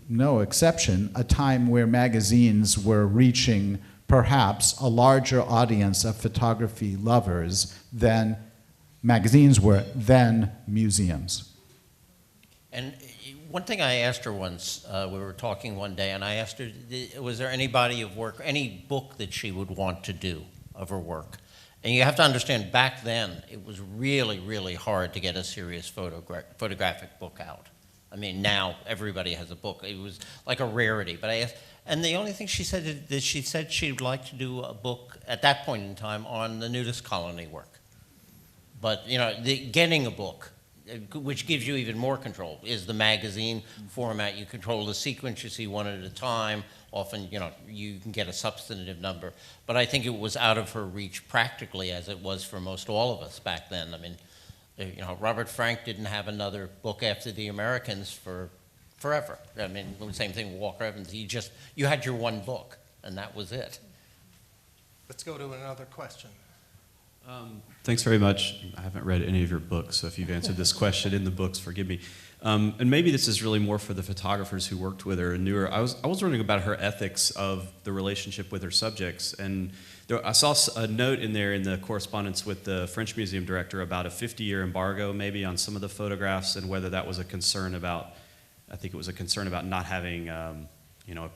no exception, a time where magazines were reaching perhaps a larger audience of photography lovers than magazines were, than museums. And one thing I asked her once, we were talking one day, and I asked her, was there any body of work, any book that she would want to do of her work? And you have to understand, back then, it was really, really hard to get a serious photographic book out. I mean, now everybody has a book. It was like a rarity. But I asked, and the only thing she said is she said she'd like to do a book at that point in time on the nudist colony work. But, getting a book, which gives you even more control, is the magazine format. You control the sequence, you see one at a time. Often, you can get a substantive number. But I think it was out of her reach practically, as it was for most all of us back then. I mean, Robert Frank didn't have another book after The Americans for forever. I mean, the same thing with Walker Evans. You had your one book, and that was it. Let's go to another question. Thanks very much. I haven't read any of your books, so if you've answered this question in the books, forgive me. And maybe this is really more for the photographers who worked with her and knew her. I was wondering about her ethics of the relationship with her subjects. And I saw a note in there in the correspondence with the French Museum director about a 50-year embargo maybe on some of the photographs, and whether that was a concern about, I think it was a concern about not having a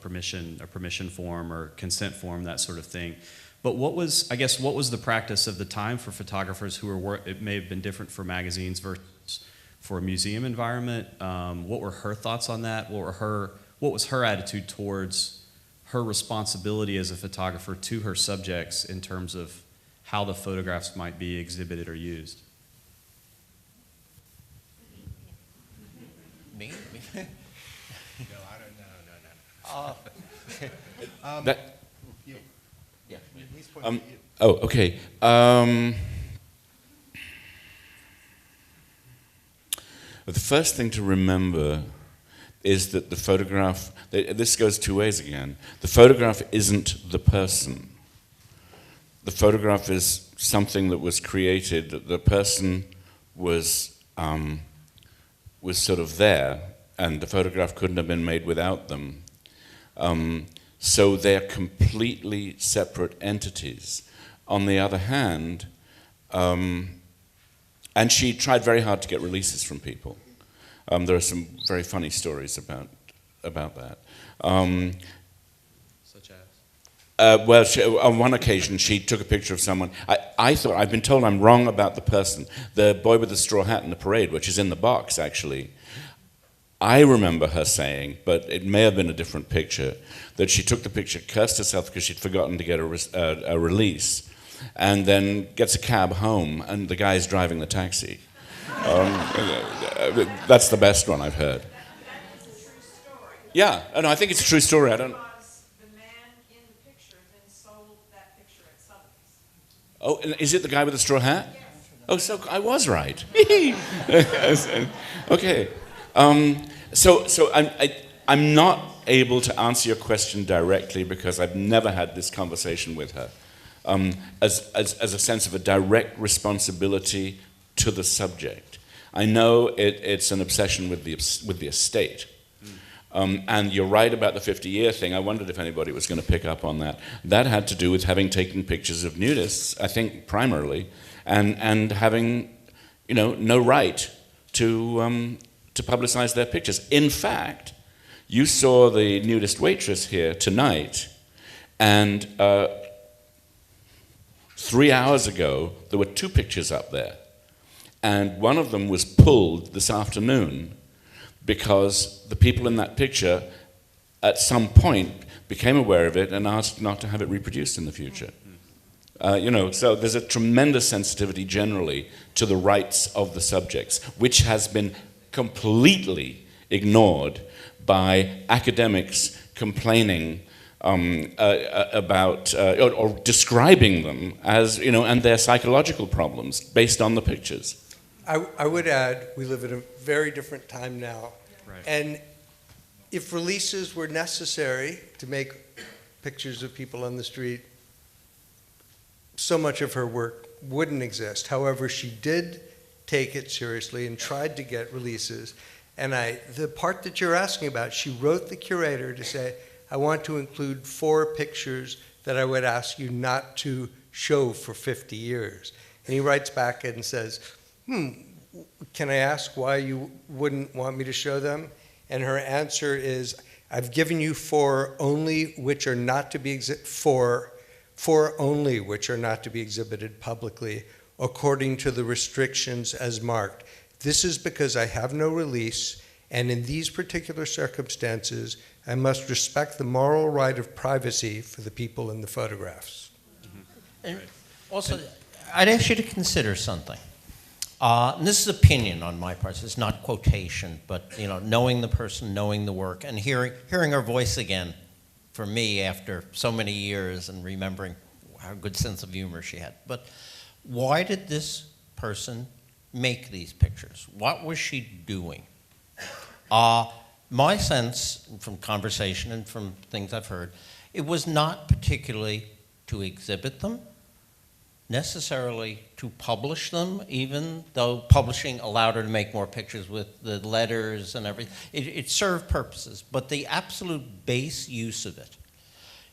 permission form or consent form, that sort of thing. But what was the practice of the time for photographers who were, it may have been different for magazines versus for a museum environment? What were her thoughts on that? What was her attitude towards her responsibility as a photographer to her subjects in terms of how the photographs might be exhibited or used? Me? No, I don't know. That. You. Yeah. We Oh, okay. The first thing to remember is that the photograph, this goes two ways again. The photograph isn't the person. The photograph is something that was created, that the person was sort of there, and the photograph couldn't have been made without them. So they're completely separate entities. On the other hand, and she tried very hard to get releases from people. There are some very funny stories about that. Such as? Well, on one occasion, she took a picture of someone. I thought, I've been told I'm wrong about the person. The boy with the straw hat in the parade, which is in the box, actually. I remember her saying, but it may have been a different picture, that she took the picture, cursed herself because she'd forgotten to get a release, and then gets a cab home, and the guy's driving the taxi. That's the best one I've heard. That's a true story. Yeah, no, I think it's a true story. I don't. Because the man in the picture then sold that picture at Sotheby's. Oh, and is it the guy with the straw hat? Yes. Oh, so I was right. Okay. So I'm not able to answer your question directly because I've never had this conversation with her. As a sense of a direct responsibility to the subject. I know it's an obsession with the estate. And you're right about the 50-year thing. I wondered if anybody was going to pick up on that. That had to do with having taken pictures of nudists, I think primarily, and having, no right to publicize their pictures. In fact, you saw the nudist waitress here tonight, and 3 hours ago, there were 2 pictures up there. And one of them was pulled this afternoon because the people in that picture at some point became aware of it and asked not to have it reproduced in the future. So there's a tremendous sensitivity generally to the rights of the subjects, which has been completely ignored by academics complaining about or describing them as, and their psychological problems based on the pictures. I would add, we live in a very different time now. Right. And if releases were necessary to make pictures of people on the street, so much of her work wouldn't exist. However, she did take it seriously and tried to get releases. And the part that you're asking about, she wrote the curator to say, I want to include 4 pictures that I would ask you not to show for 50 years. And he writes back and says, can I ask why you wouldn't want me to show them? And her answer is, I've given you 4 only which are not to be four only which are not to be exhibited publicly according to the restrictions as marked. This is because I have no release, and in these particular circumstances, I must respect the moral right of privacy for the people in the photographs. And also, I'd ask you to consider something. And this is opinion on my part. It's not quotation, but knowing the person, knowing the work, and hearing her voice again for me after so many years and remembering how good sense of humor she had. But why did this person make these pictures? What was she doing? My sense from conversation and from things I've heard, it was not particularly to exhibit them, necessarily to publish them, even though publishing allowed her to make more pictures with the letters and everything. It served purposes, but the absolute base use of it,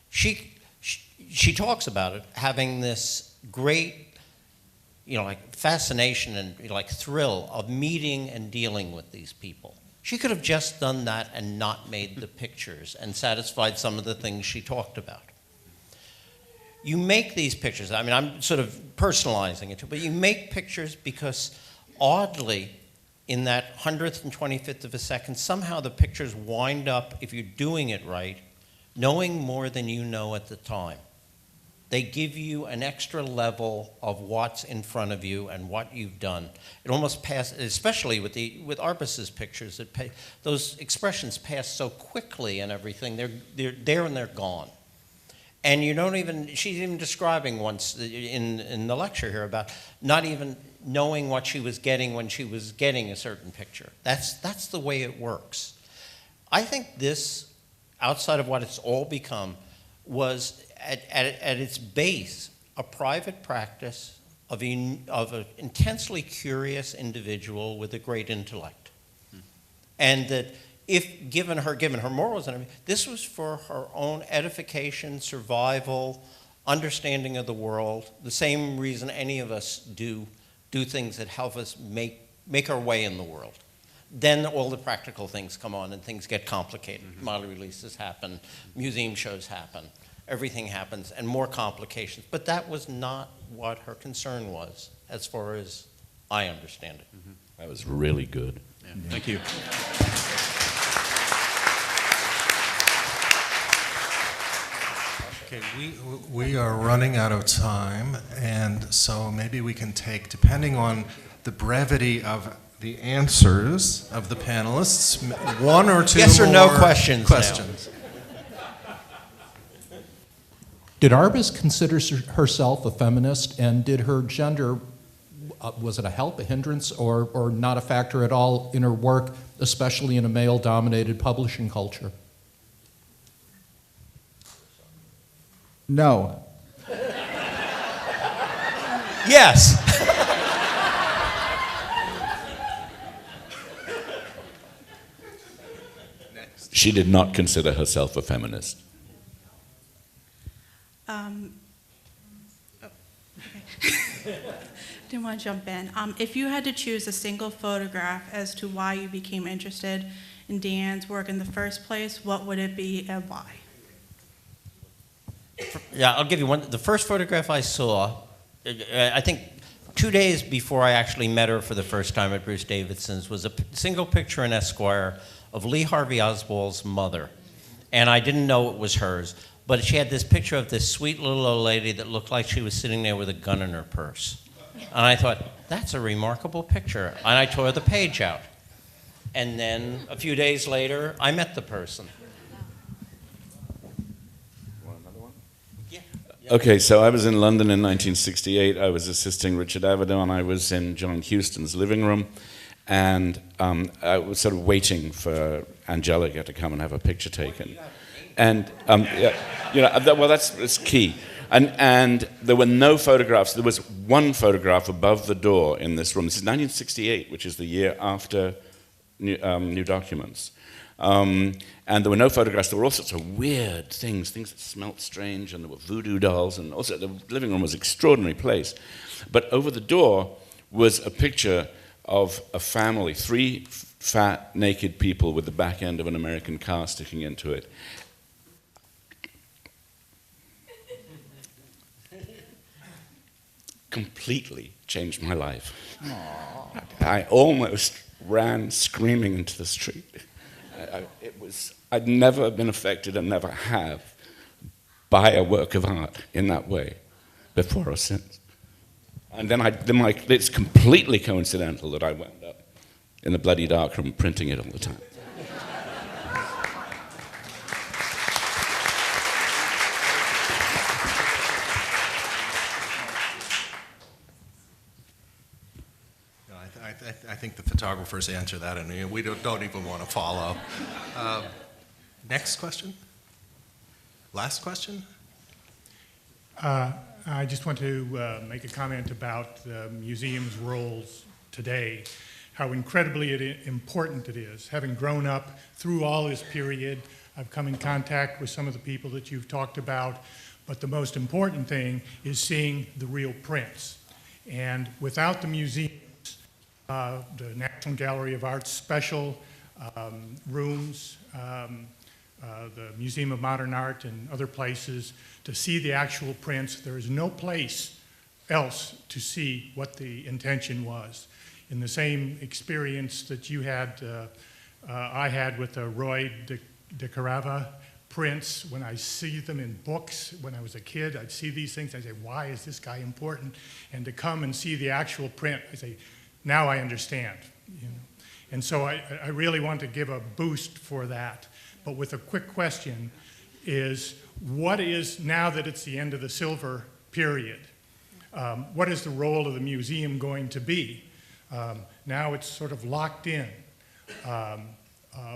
she talks about it having this great, fascination and thrill of meeting and dealing with these people. She could have just done that and not made the pictures and satisfied some of the things she talked about. You make these pictures, I'm sort of personalizing it, but you make pictures because oddly, in that 100th and 25th of a second, somehow the pictures wind up, if you're doing it right, knowing more than you know at the time. They give you an extra level of what's in front of you and what you've done. It almost passes, especially with Arbus's pictures, those expressions pass so quickly and everything. They're there and they're gone. And you don't even, she's even describing once in the lecture here about not even knowing what she was getting when she was getting a certain picture. That's the way it works. I think this, outside of what it's all become, was at its base a private practice of an intensely curious individual with a great intellect. And that if given her morals and everything, this was for her own edification, survival, understanding of the world, the same reason any of us do things that help us make our way in the world. Then all the practical things come on and things get complicated. Mm-hmm. Model releases happen, museum shows happen, everything happens, and more complications. But that was not what her concern was, as far as I understand it. Mm-hmm. That was really good. Yeah. Thank you. Okay, we are running out of time, and so maybe we can take, depending on the brevity of the answers of the panelists, one or two yes or no more questions. Did Arbus consider herself a feminist, and did her gender, was it a help, a hindrance, or not a factor at all in her work, especially in a male-dominated publishing culture? No. Yes. She did not consider herself a feminist. Didn't want to jump in. If you had to choose a single photograph as to why you became interested in Diane's work in the first place, what would it be and why? Yeah, I'll give you one. The first photograph I saw, I think 2 days before I actually met her for the first time at Bruce Davidson's, was a single picture in Esquire of Lee Harvey Oswald's mother. And I didn't know it was hers, but she had this picture of this sweet little old lady that looked like she was sitting there with a gun in her purse. And I thought, that's a remarkable picture. And I tore the page out. And then a few days later, I met the person. Okay, so I was in London in 1968. I was assisting Richard Avedon. I was in John Huston's living room, and I was sort of waiting for Angelica to come and have a picture taken. And well, that's key. And there were no photographs. There was one photograph above the door in this room. This is 1968, which is the year after New Documents. And there were no photographs. There were all sorts of weird things that smelt strange, and there were voodoo dolls, and also the living room was an extraordinary place. But over the door was a picture of a family, 3 fat, naked people with the back end of an American car sticking into it. Completely changed my life. Aww. I almost ran screaming into the street. I'd never been affected and never have by a work of art in that way before or since. And then it's completely coincidental that I wound up in the bloody darkroom printing it all the time. I think the photographers answer that, and we don't even want to follow. Next question? Last question? I just want to make a comment about the museum's roles today, how incredibly important it is. Having grown up through all this period, I've come in contact with some of the people that you've talked about, but the most important thing is seeing the real prints. And without the museum, the National Gallery of Art's special rooms, the Museum of Modern Art and other places, to see the actual prints. There is no place else to see what the intention was. In the same experience that you had, I had with the Roy de Carava prints, when I see them in books, when I was a kid, I'd see these things, I'd say, why is this guy important? And to come and see the actual print, I say, now I understand. And so I really want to give a boost for that. But with a quick question, is what is, now that it's the end of the silver period, what is the role of the museum going to be? Now it's sort of locked in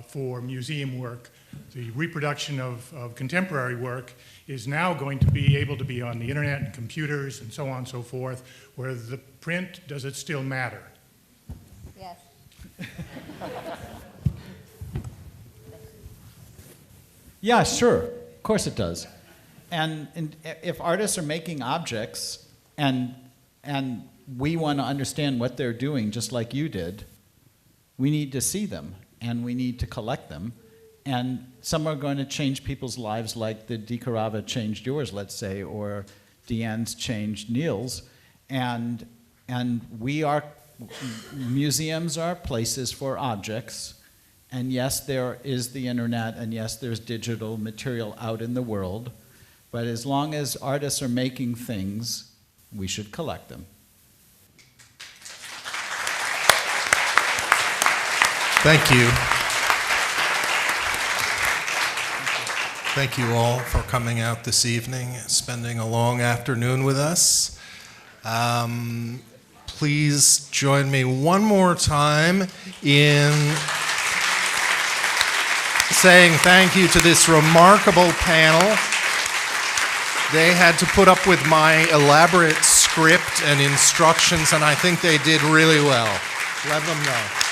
for museum work. The reproduction of contemporary work is now going to be able to be on the internet and computers and so on and so forth, where the print, does it still matter? Yes. Yeah, sure. Of course it does. And if artists are making objects and we want to understand what they're doing, just like you did, we need to see them and we need to collect them. And some are going to change people's lives like the Di Carava changed yours, let's say, or Diane's changed Neil's. And museums are places for objects. And yes, there is the internet, and yes, there's digital material out in the world. But as long as artists are making things, we should collect them. Thank you. Thank you all for coming out this evening, spending a long afternoon with us. Please join me one more time in saying thank you to this remarkable panel. They had to put up with my elaborate script and instructions, and I think they did really well. Let them know.